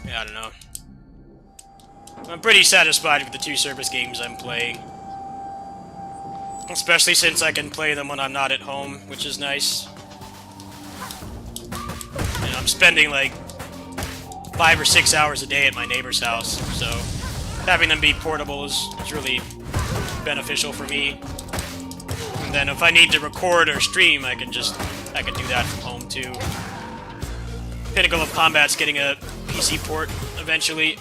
Yeah, I don't know. I'm pretty satisfied with the 2 service games I'm playing. Especially since I can play them when I'm not at home, which is nice. And I'm spending, like, 5 or 6 hours a day at my neighbor's house, so having them be portable is really beneficial for me. And then if I need to record or stream, I can do that from home too. Pinnacle of Combat's getting a PC port eventually.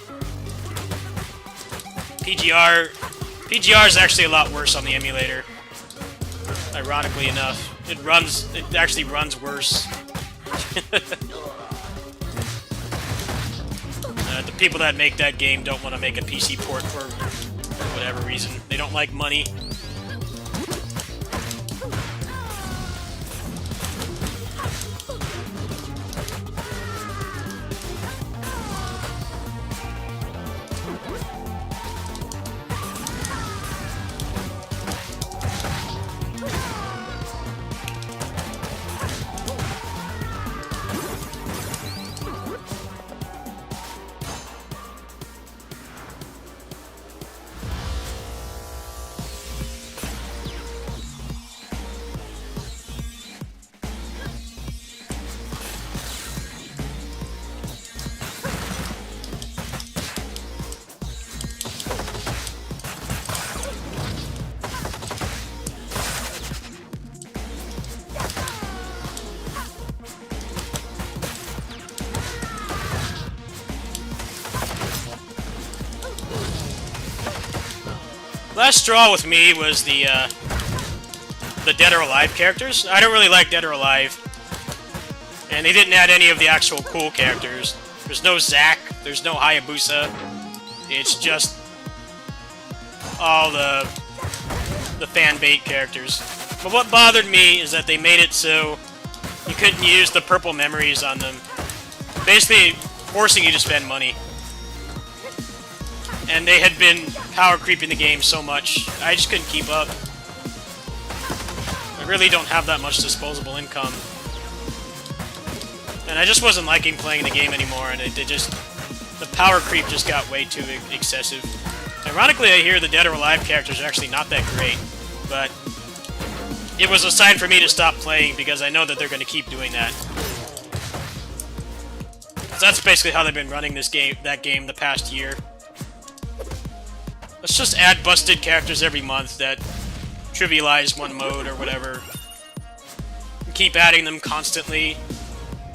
PGR is actually a lot worse on the emulator. Ironically enough, it actually runs worse. The people that make that game don't want to make a PC port for whatever reason. They don't like money. Last straw with me was the Dead or Alive characters. I don't really like Dead or Alive. And they didn't add any of the actual cool characters. There's no Zack, there's no Hayabusa. It's just all the fan bait characters. But what bothered me is that they made it so you couldn't use the purple memories on them. Basically forcing you to spend money. And they had been power creeping the game so much, I just couldn't keep up. I I really don't have that much disposable income. And I just wasn't liking playing the game anymore, and the power creep just got way too excessive. Ironically, I hear the Dead or Alive characters are actually not that great, but it was a sign for me to stop playing because I know that they're going to keep doing that. So that's basically how they've been running that game the past year. Let's just add busted characters every month that trivialize one mode or whatever. Keep adding them constantly,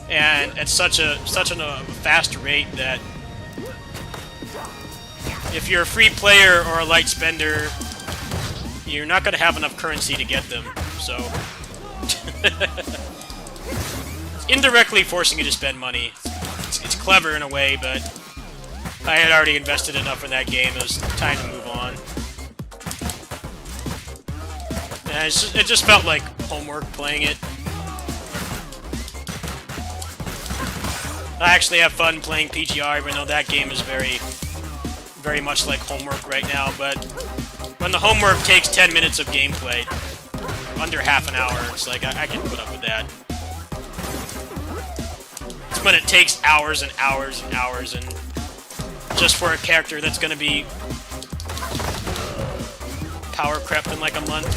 and at such a fast rate that if you're a free player or a light spender, you're not going to have enough currency to get them. So indirectly forcing you to spend money. It's clever in a way, but I had already invested enough in that game. It was time to move on. And it just felt like homework playing it. I actually have fun playing PGR, even though that game is very much like homework right now. But when the homework takes 10 minutes of gameplay, under half an hour, it's like I can put up with that. It's when it takes hours and hours and hours, and just for a character that's going to be power crept in like a month.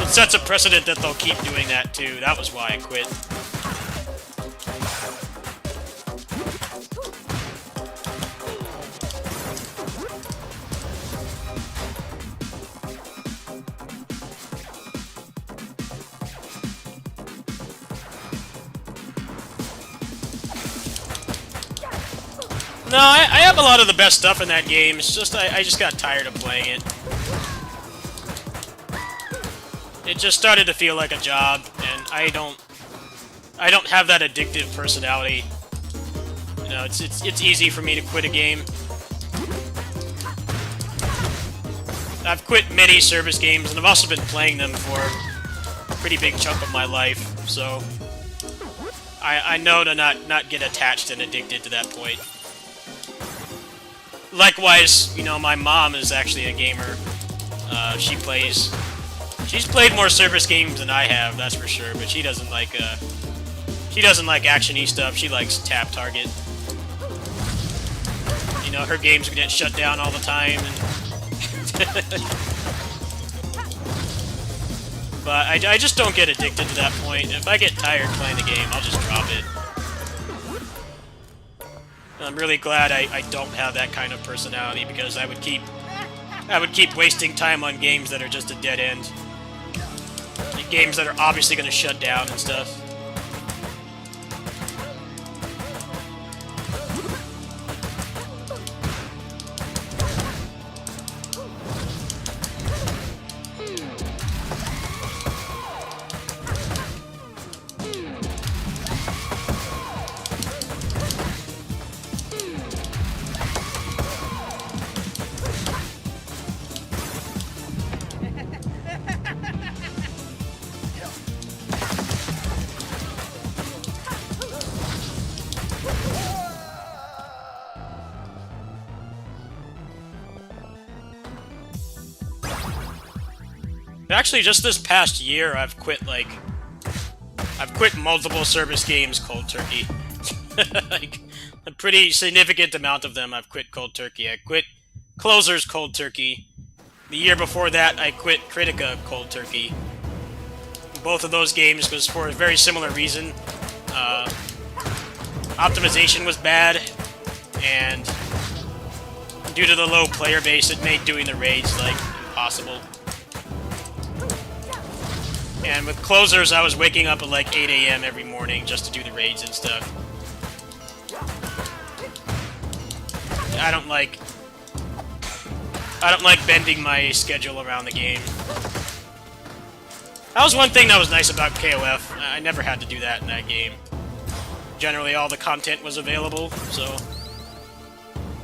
It sets a precedent that they'll keep doing that too. That was why I quit. No, I have a lot of the best stuff in that game. It's just I just got tired of playing it. It just started to feel like a job, and I don't have that addictive personality. You know, it's easy for me to quit a game. I've quit many service games, and I've also been playing them for a pretty big chunk of my life, so I know to not get attached and addicted to that point. Likewise, you know, my mom is actually a gamer. She's played more service games than I have, that's for sure. But she doesn't like action-y stuff. She likes tap target. You know, her games get shut down all the time. But I just don't get addicted to that point. If I get tired playing the game, I'll just drop it. And I'm really glad I don't have that kind of personality, because I would keep wasting time on games that are just a dead end. Games that are obviously going to shut down and stuff. Actually, just this past year, I've quit multiple service games cold turkey. Like, a pretty significant amount of them I've quit cold turkey. I quit Closers cold turkey. The year before that, I quit Critica cold turkey. Both of those games was for a very similar reason. Optimization was bad, and due to the low player base, it made doing the raids, like, impossible. And with Closers, I was waking up at like 8 AM every morning just to do the raids and stuff. I don't like bending my schedule around the game. That was one thing that was nice about KOF. I never had to do that in that game. Generally, all the content was available, so...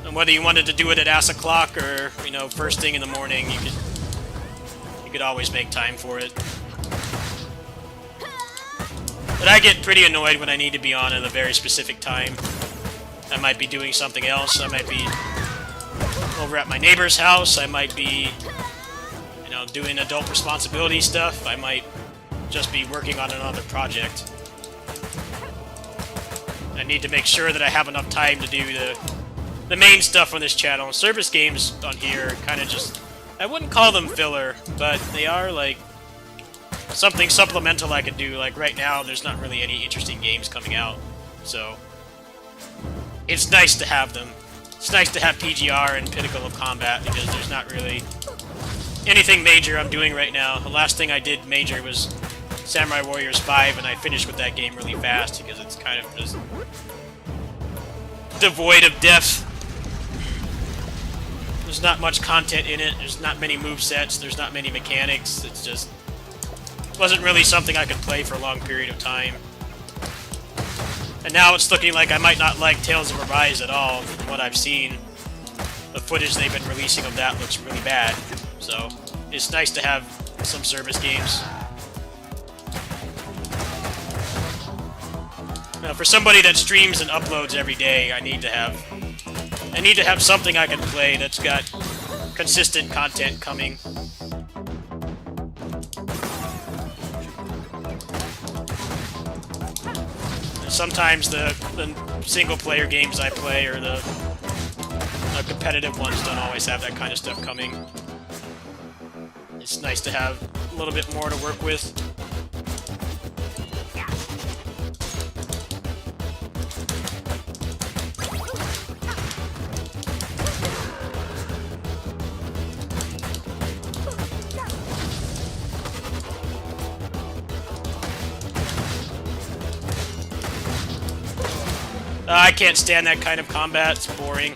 And whether you wanted to do it at ass o'clock or, you know, first thing in the morning, you could always make time for it. But I get pretty annoyed when I need to be on at a very specific time. I might be doing something else, I might be over at my neighbor's house. I might be, you know, doing adult responsibility stuff. I might just be working on another project. I need to make sure that I have enough time to do the main stuff on this channel. Service games on here kind of just, I wouldn't call them filler, but they are like something supplemental I could do. Like right now, there's not really any interesting games coming out, so it's nice to have them. It's nice to have PGR and Pinnacle of Combat because there's not really anything major I'm doing right now. The last thing I did major was Samurai Warriors 5, and I finished with that game really fast because it's kind of just devoid of depth. There's not much content in it, there's not many movesets, there's not many mechanics, it's just wasn't really something I could play for a long period of time. And now it's looking like I might not like Tales of Arise at all. From what I've seen, the footage they've been releasing of that looks really bad. So it's nice to have some service games. Now, for somebody that streams and uploads every day, I need to have something I can play that's got consistent content coming. And sometimes the single-player games I play or the competitive ones don't always have that kind of stuff coming. It's nice to have a little bit more to work with. I can't stand that kind of combat, it's boring.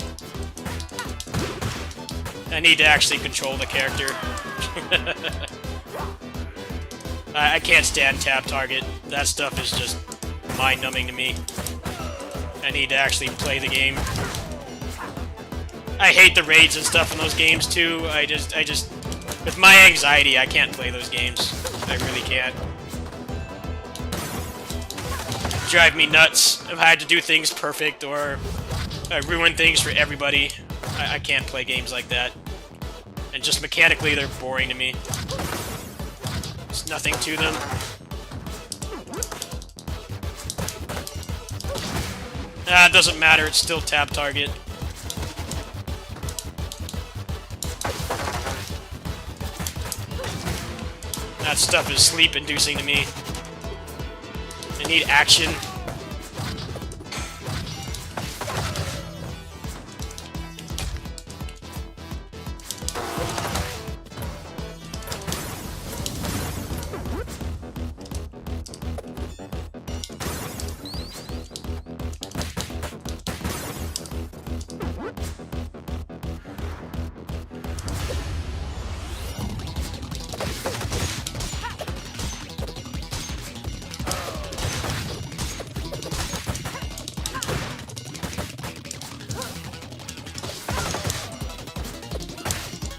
I need to actually control the character. I can't stand tap target. That stuff is just mind-numbing to me. I need to actually play the game. I hate the raids and stuff in those games too. I just, with my anxiety, I can't play those games. I really can't. Drive me nuts if I had to do things perfect or ruin things for everybody. I can't play games like that. And just mechanically, they're boring to me. There's nothing to them. It doesn't matter, it's still tap target. That stuff is sleep-inducing to me. I need action.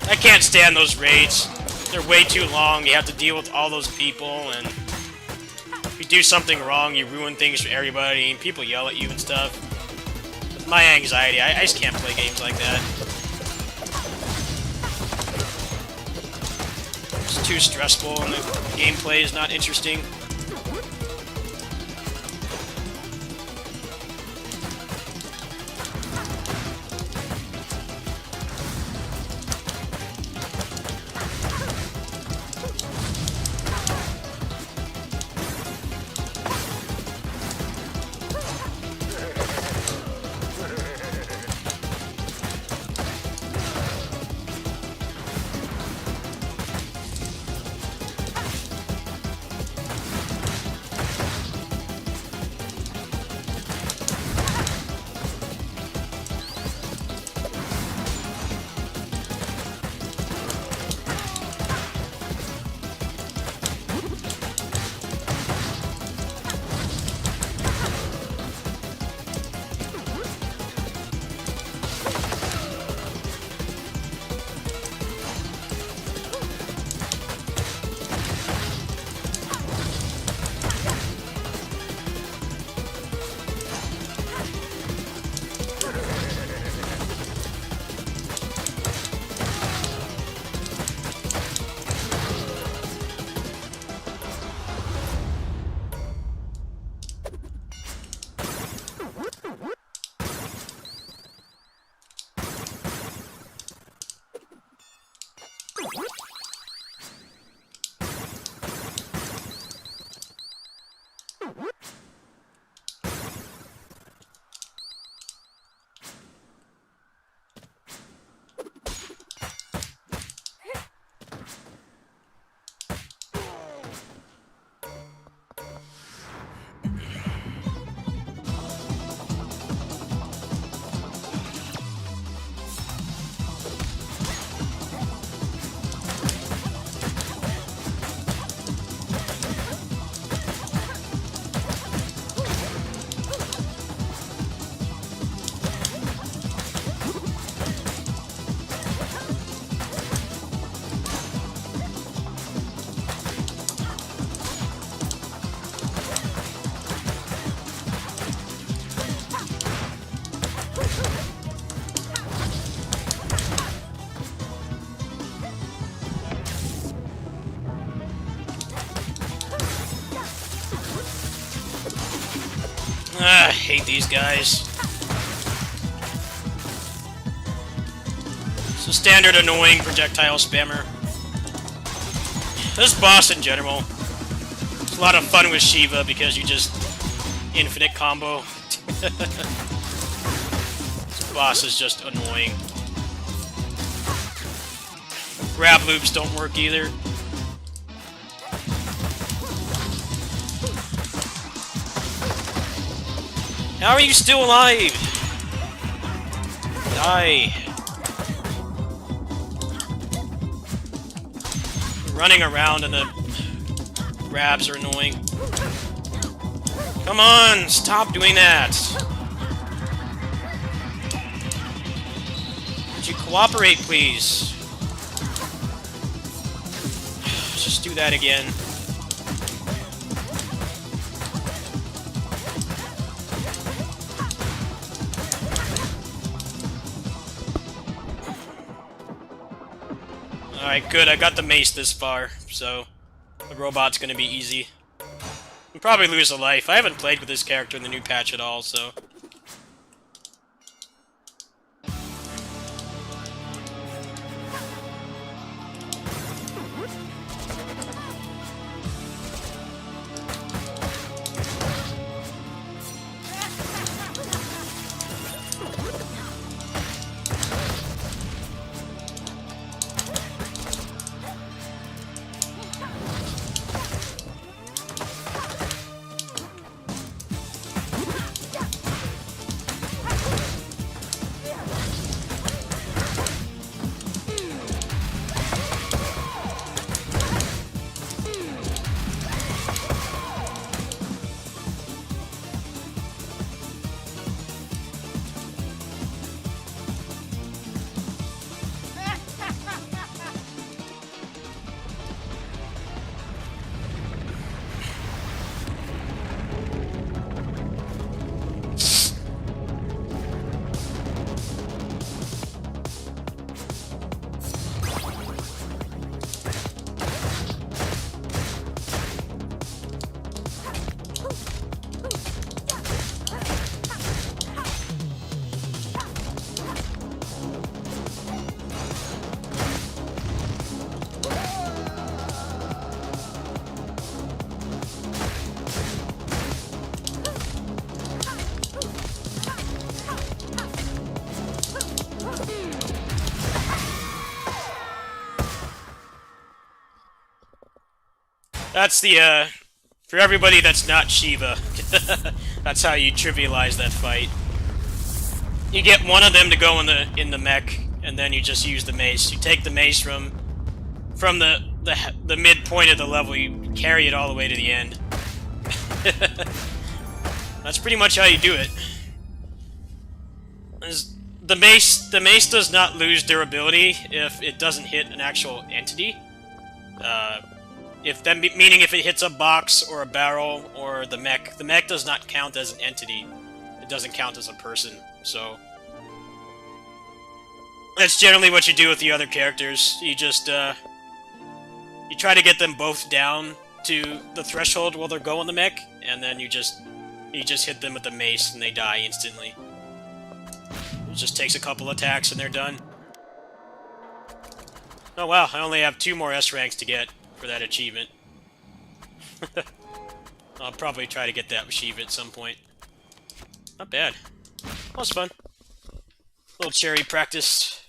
I can't stand those raids. They're way too long. You have to deal with all those people, and if you do something wrong, you ruin things for everybody, and people yell at you and stuff. With my anxiety, I just can't play games like that. It's too stressful, and the gameplay is not interesting. hate these guys. It's a standard annoying projectile spammer. This boss in general. It's a lot of fun with Shiva because you just infinite combo. This boss is just annoying. Grab loops don't work either. How are you still alive? Die. Running around and the grabs are annoying. Come on, stop doing that. Would you cooperate, please? Just do that again. Alright, good. I got the mace this far, so the robot's gonna be easy. I'll probably lose a life. I haven't played with this character in the new patch at all, so... That's the, for everybody that's not Shiva, that's how you trivialize that fight. You get one of them to go in the mech, and then you just use the mace. You take the mace from the midpoint of the level, you carry it all the way to the end. That's pretty much how you do it. The mace does not lose durability if it doesn't hit an actual entity. Meaning if it hits a box or a barrel or the mech does not count as an entity. It doesn't count as a person. So that's generally what you do with the other characters. You just you try to get them both down to the threshold while they're going the mech, and then you just hit them with the mace and they die instantly. It just takes a couple attacks and they're done. Oh wow, I only have 2 more S ranks to get for that achievement. I'll probably try to get that achievement at some point. Not bad. That was fun. Little cherry practice.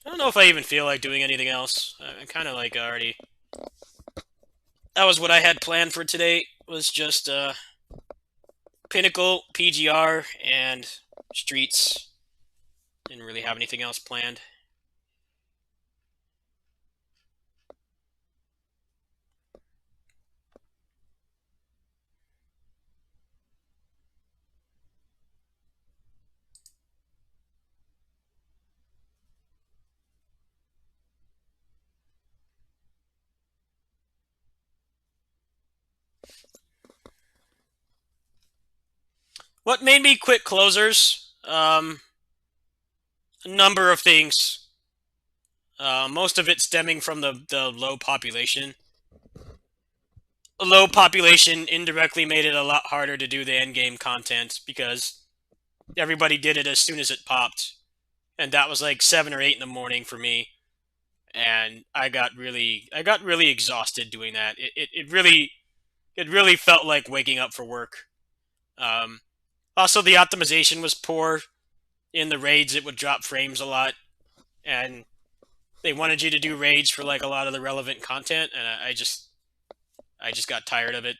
I don't know if I even feel like doing anything else. I'm kind of like already... That was what I had planned for today, was just Pinnacle, PGR, and Streets. Didn't really have anything else planned. What made me quit closers? A number of things. Most of it stemming from the low population. a low population indirectly made it a lot harder to do the endgame content because everybody did it as soon as it popped, and that was like 7 or 8 in the morning for me, and I got really exhausted doing that. It really felt like waking up for work. Um, Also, the optimization was poor in the raids. It would drop frames a lot, and they wanted you to do raids for like a lot of the relevant content, and I just got tired of it.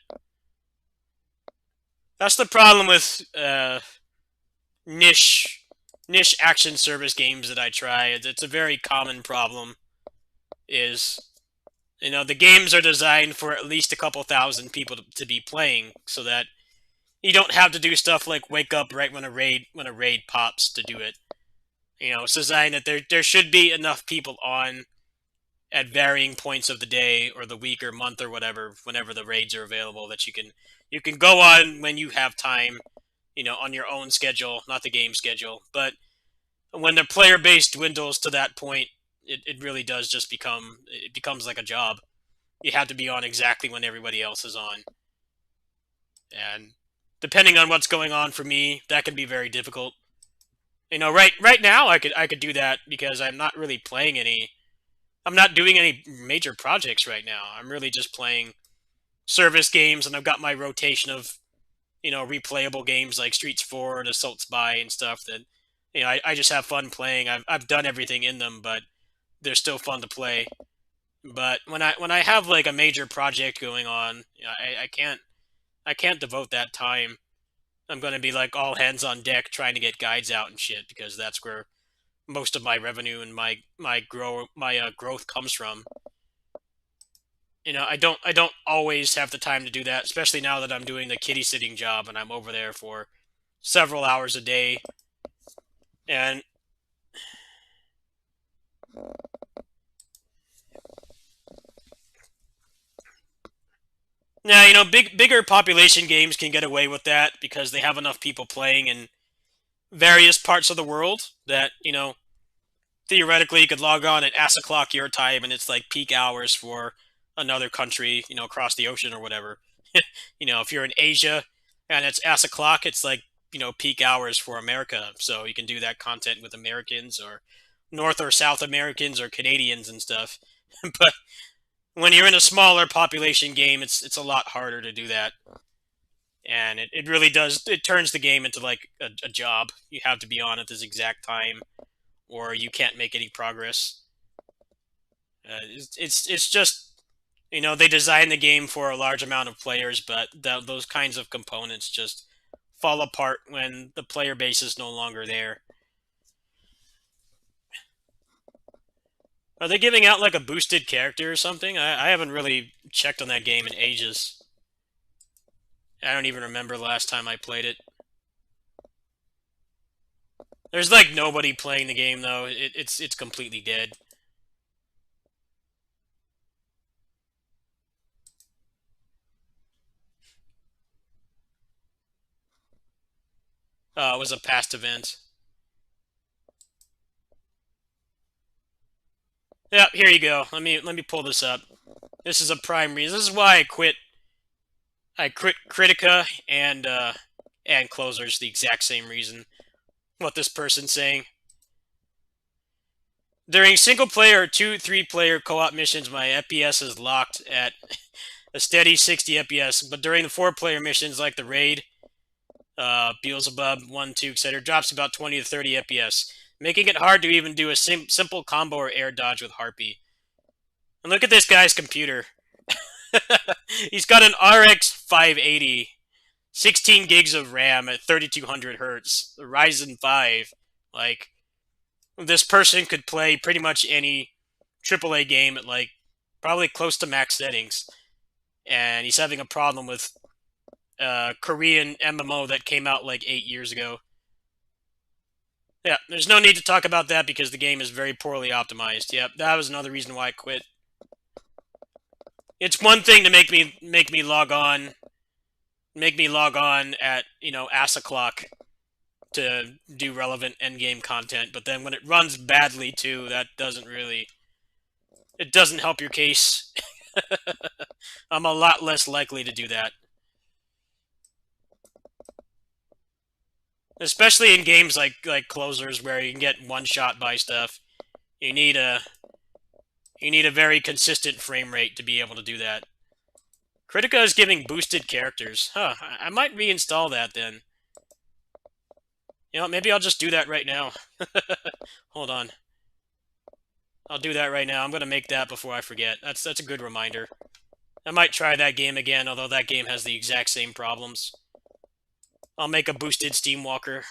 That's the problem with niche action service games that I try. It's a very common problem. Is the games are designed for at least a couple thousand people to be playing, so that you don't have to do stuff like wake up right when a raid pops to do it. It's designed that there should be enough people on at varying points of the day or the week or month or whatever, whenever the raids are available, that you can go on when you have time, on your own schedule, not the game schedule. But when the player base dwindles to that point, it really does just becomes like a job. You have to be on exactly when everybody else is on. And depending on what's going on for me, that can be very difficult. Right now I could do that because I'm not really playing any. I'm not doing any major projects right now. I'm really just playing service games, and I've got my rotation of replayable games like Streets 4 and Assault Spy and stuff that I just have fun playing. I've done everything in them, but they're still fun to play. But when I have like a major project going on, I can't devote that time. I'm going to be like all hands on deck trying to get guides out and shit, because that's where most of my revenue and my growth comes from. I don't always have the time to do that, especially now that I'm doing the kitty sitting job and I'm over there for several hours a day. And yeah, bigger population games can get away with that because they have enough people playing in various parts of the world that, theoretically you could log on at ass o'clock your time and it's like peak hours for another country, across the ocean or whatever. If you're in Asia and it's ass o'clock, it's like, peak hours for America. So you can do that content with Americans or North or South Americans or Canadians and stuff. But when you're in a smaller population game, it's a lot harder to do that. And it really does, it turns the game into like a job. You have to be on at this exact time, or you can't make any progress. It's just, they design the game for a large amount of players, but those kinds of components just fall apart when the player base is no longer there. Are they giving out like a boosted character or something? I haven't really checked on that game in ages. I don't even remember the last time I played it. There's like nobody playing the game though. It's completely dead. It was a past event. Yep, here you go. Let me pull this up. This is a prime reason. This is why I quit. I quit Critica and Closers. The exact same reason. What this person's saying. During single-player or 2-3-player co-op missions, my FPS is locked at a steady 60 FPS, but during the 4-player missions like the Raid, Beelzebub, 1, 2, etc., drops about 20 to 30 FPS, making it hard to even do a simple combo or air dodge with Harpy. And look at this guy's computer. He's got an RX 580, 16 gigs of RAM at 3200 hertz, the Ryzen 5. Like, this person could play pretty much any AAA game at like probably close to max settings, and he's having a problem with Korean MMO that came out like 8 years ago. Yeah, there's no need to talk about that because the game is very poorly optimized. Yep, that was another reason why I quit. It's one thing to make me log on at ass o'clock to do relevant endgame content, but then when it runs badly too, that doesn't help your case. I'm a lot less likely to do that. Especially in games like Closers, where you can get one shot by stuff. You need a very consistent frame rate to be able to do that. Critica is giving boosted characters. Huh, I might reinstall that then. You know, maybe I'll just do that right now. Hold on. I'll do that right now. I'm gonna make that before I forget. That's a good reminder. I might try that game again, although that game has the exact same problems. I'll make a boosted Steamwalker.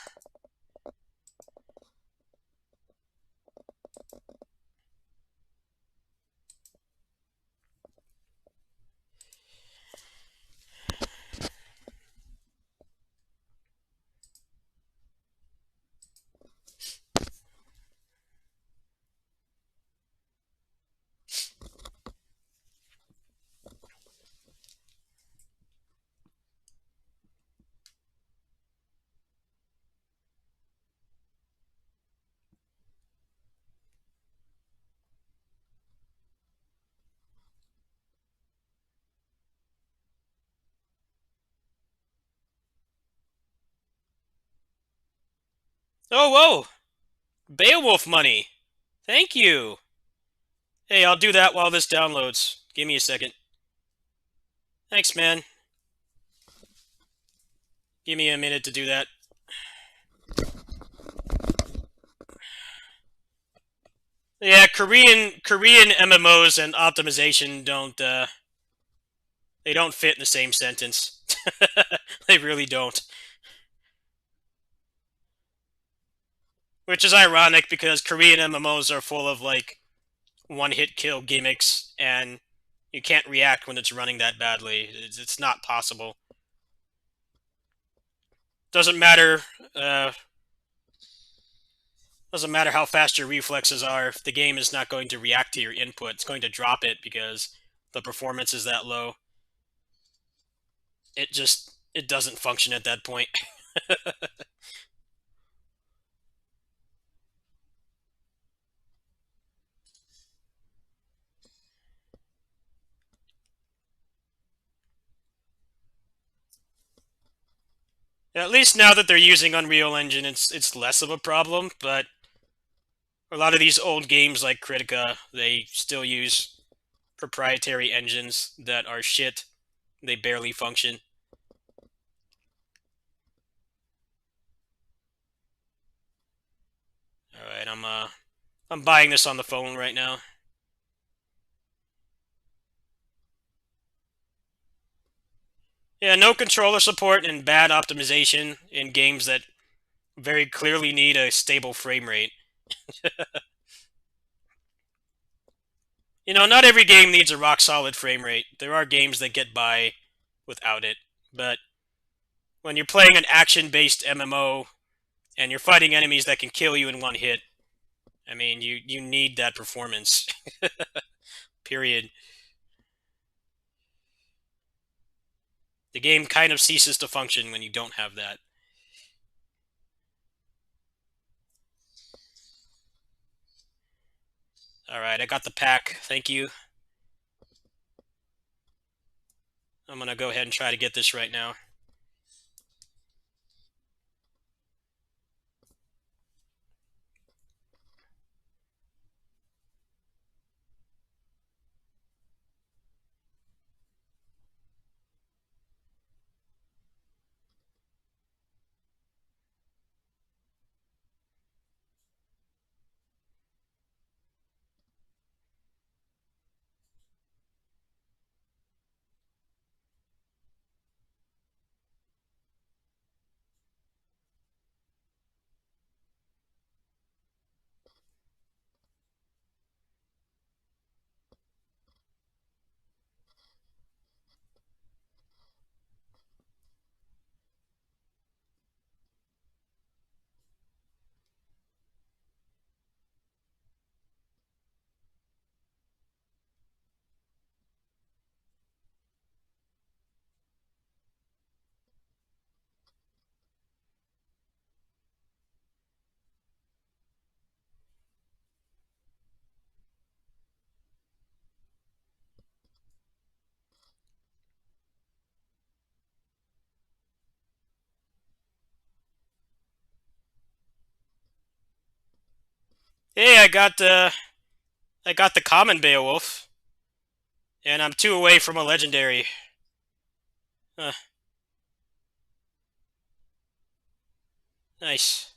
Oh, whoa! Beowulf money! Thank you! Hey, I'll do that while this downloads. Give me a second. Thanks, man. Give me a minute to do that. Yeah, Korean MMOs and optimization they don't fit in the same sentence. They really don't. Which is ironic because Korean MMOs are full of like one-hit kill gimmicks, and you can't react when it's running that badly. It's not possible. Doesn't matter. Doesn't matter how fast your reflexes are. If the game is not going to react to your input, it's going to drop it because the performance is that low. It doesn't function at that point. At least now that they're using Unreal Engine, it's less of a problem. But a lot of these old games like Critica, they still use proprietary engines that are shit. They barely function. All right, I'm buying this on the phone right now. Yeah, no controller support and bad optimization in games that very clearly need a stable frame rate. You know, not every game needs a rock solid frame rate. There are games that get by without it, but when you're playing an action-based MMO and you're fighting enemies that can kill you in one hit, I mean, you need that performance. Period. The game kind of ceases to function when you don't have that. Alright, I got the pack. Thank you. I'm gonna go ahead and try to get this right now. Hey, I got the common Beowulf, and I'm 2 away from a legendary. Huh, nice.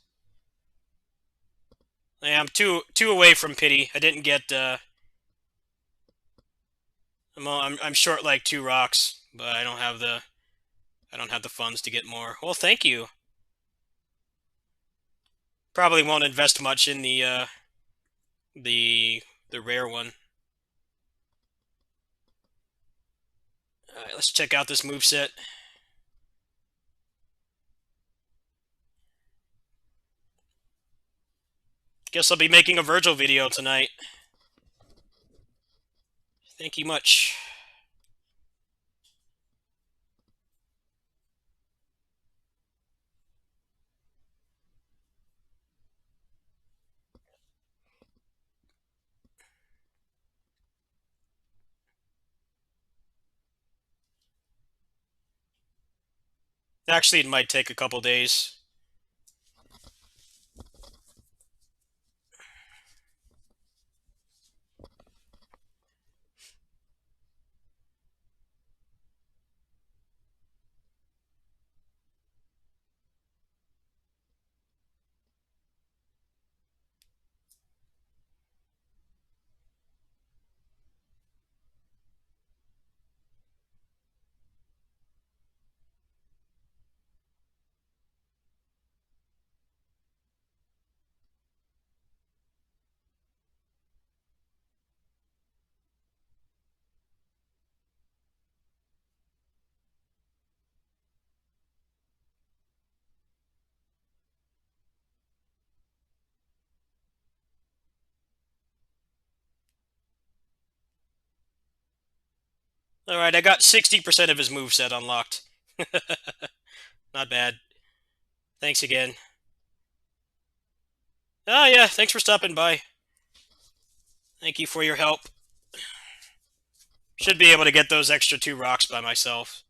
Yeah, I'm two away from pity. I didn't get. I'm short like 2 rocks, but I don't have the funds to get more. Well, thank you. Probably won't invest much in the the rare one. All right, let's check out this move set. Guess I'll be making a Virgil video tonight. Thank you much. Actually, it might take a couple days. All right, I got 60% of his moveset unlocked. Not bad. Thanks again. Oh yeah, thanks for stopping by. Thank you for your help. Should be able to get those extra 2 rocks by myself.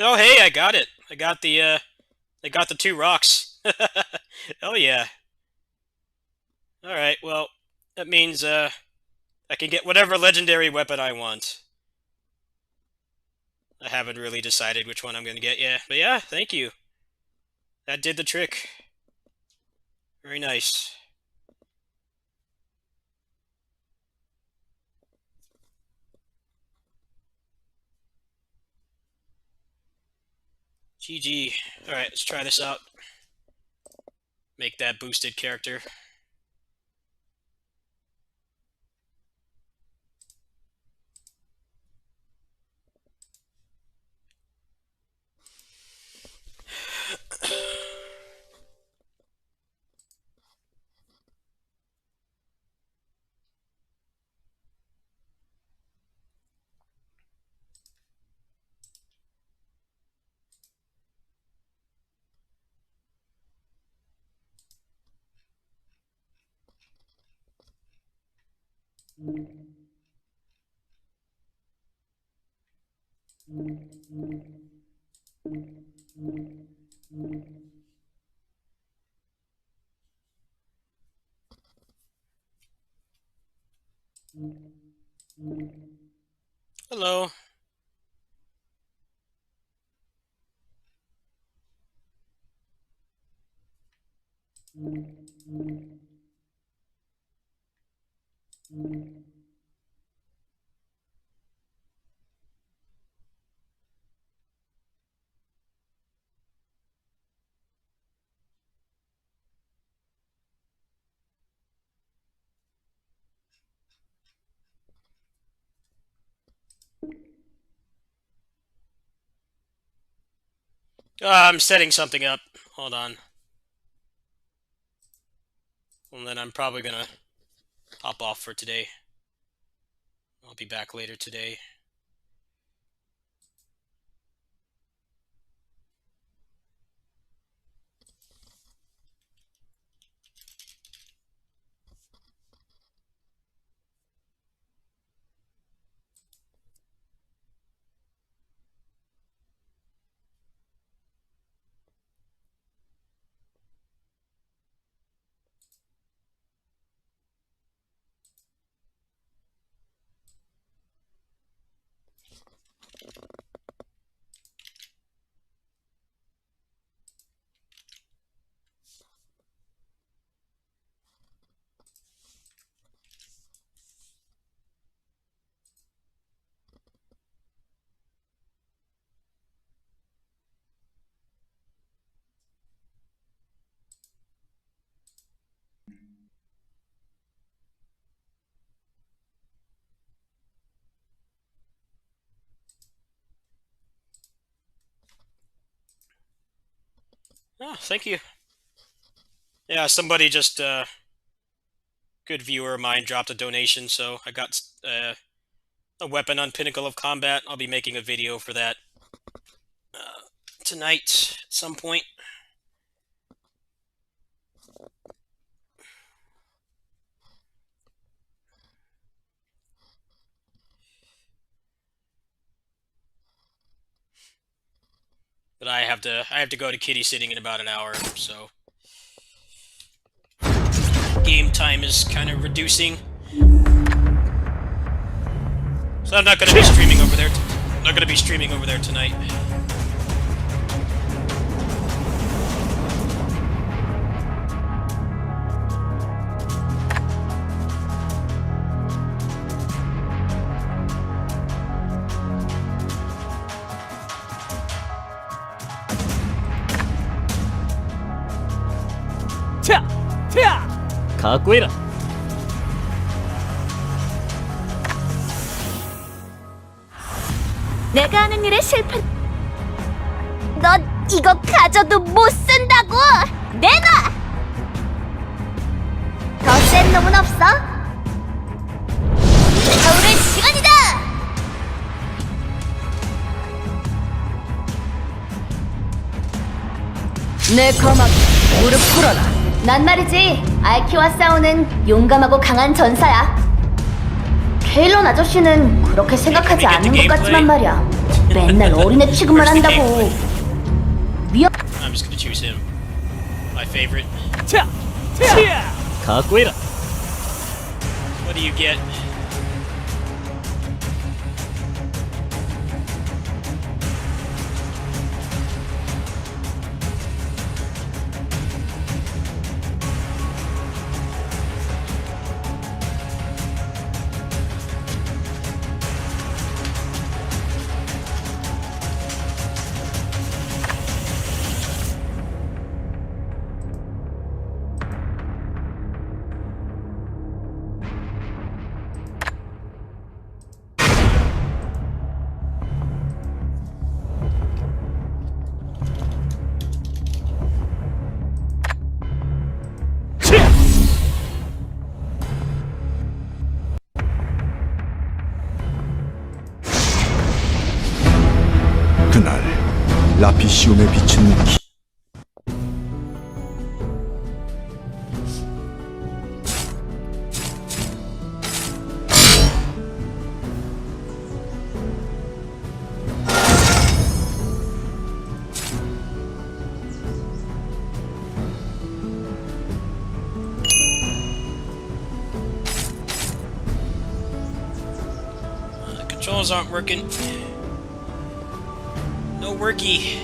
Oh hey, I got it. I got the 2 rocks. Oh yeah. All right. Well, that means I can get whatever legendary weapon I want. I haven't really decided which one I'm going to get yet. But yeah, thank you. That did the trick. Very nice. GG. Alright, let's try this out. Make that boosted character. Hello. I'm setting something up. Hold on. And then I'm probably gonna hop off for today. I'll be back later today. Oh, thank you. Yeah, somebody just, good viewer of mine dropped a donation, so I got a weapon on Pinnacle of Combat. I'll be making a video for that tonight at some point. But I have to go to kitty sitting in about an hour, so game time is kind of reducing. So I'm not going to be streaming over there. Not going to be streaming over there tonight. 차! 차! かっこいいな 내가 하는 일에 실패. 넌 이거 가져도 못 쓴다고. 내놔. 더 센 놈은 없어? 겨울의 시간이다. 내 거막 무릎 꿇어라. 난 말이지 알키와 싸우는 용감하고 강한 전사야. 케일런 아저씨는 그렇게 생각하지 않는 것 같지만 말이야. 맨날 어린애 취급만 한다고. I'm just gonna choose him. My favorite. 차! 차! かっこいいな What do you get? 그날 라피시움에 비친 The controls aren't working. No worky.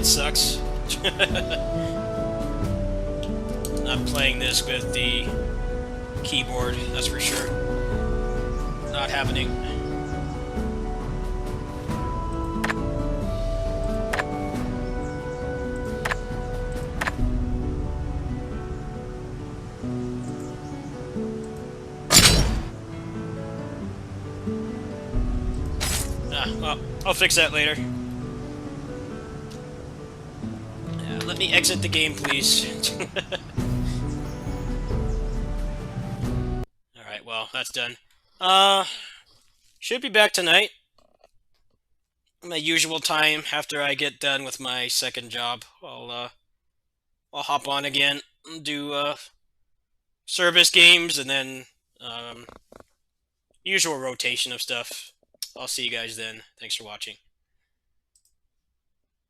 that sucks. Not playing this with the keyboard, that's for sure. Not happening. Well, I'll fix that later. Let me exit the game, please. Alright, well, that's done. Should be back tonight. My usual time after I get done with my second job. I'll hop on again and do, service games and then, usual rotation of stuff. I'll see you guys then. Thanks for watching.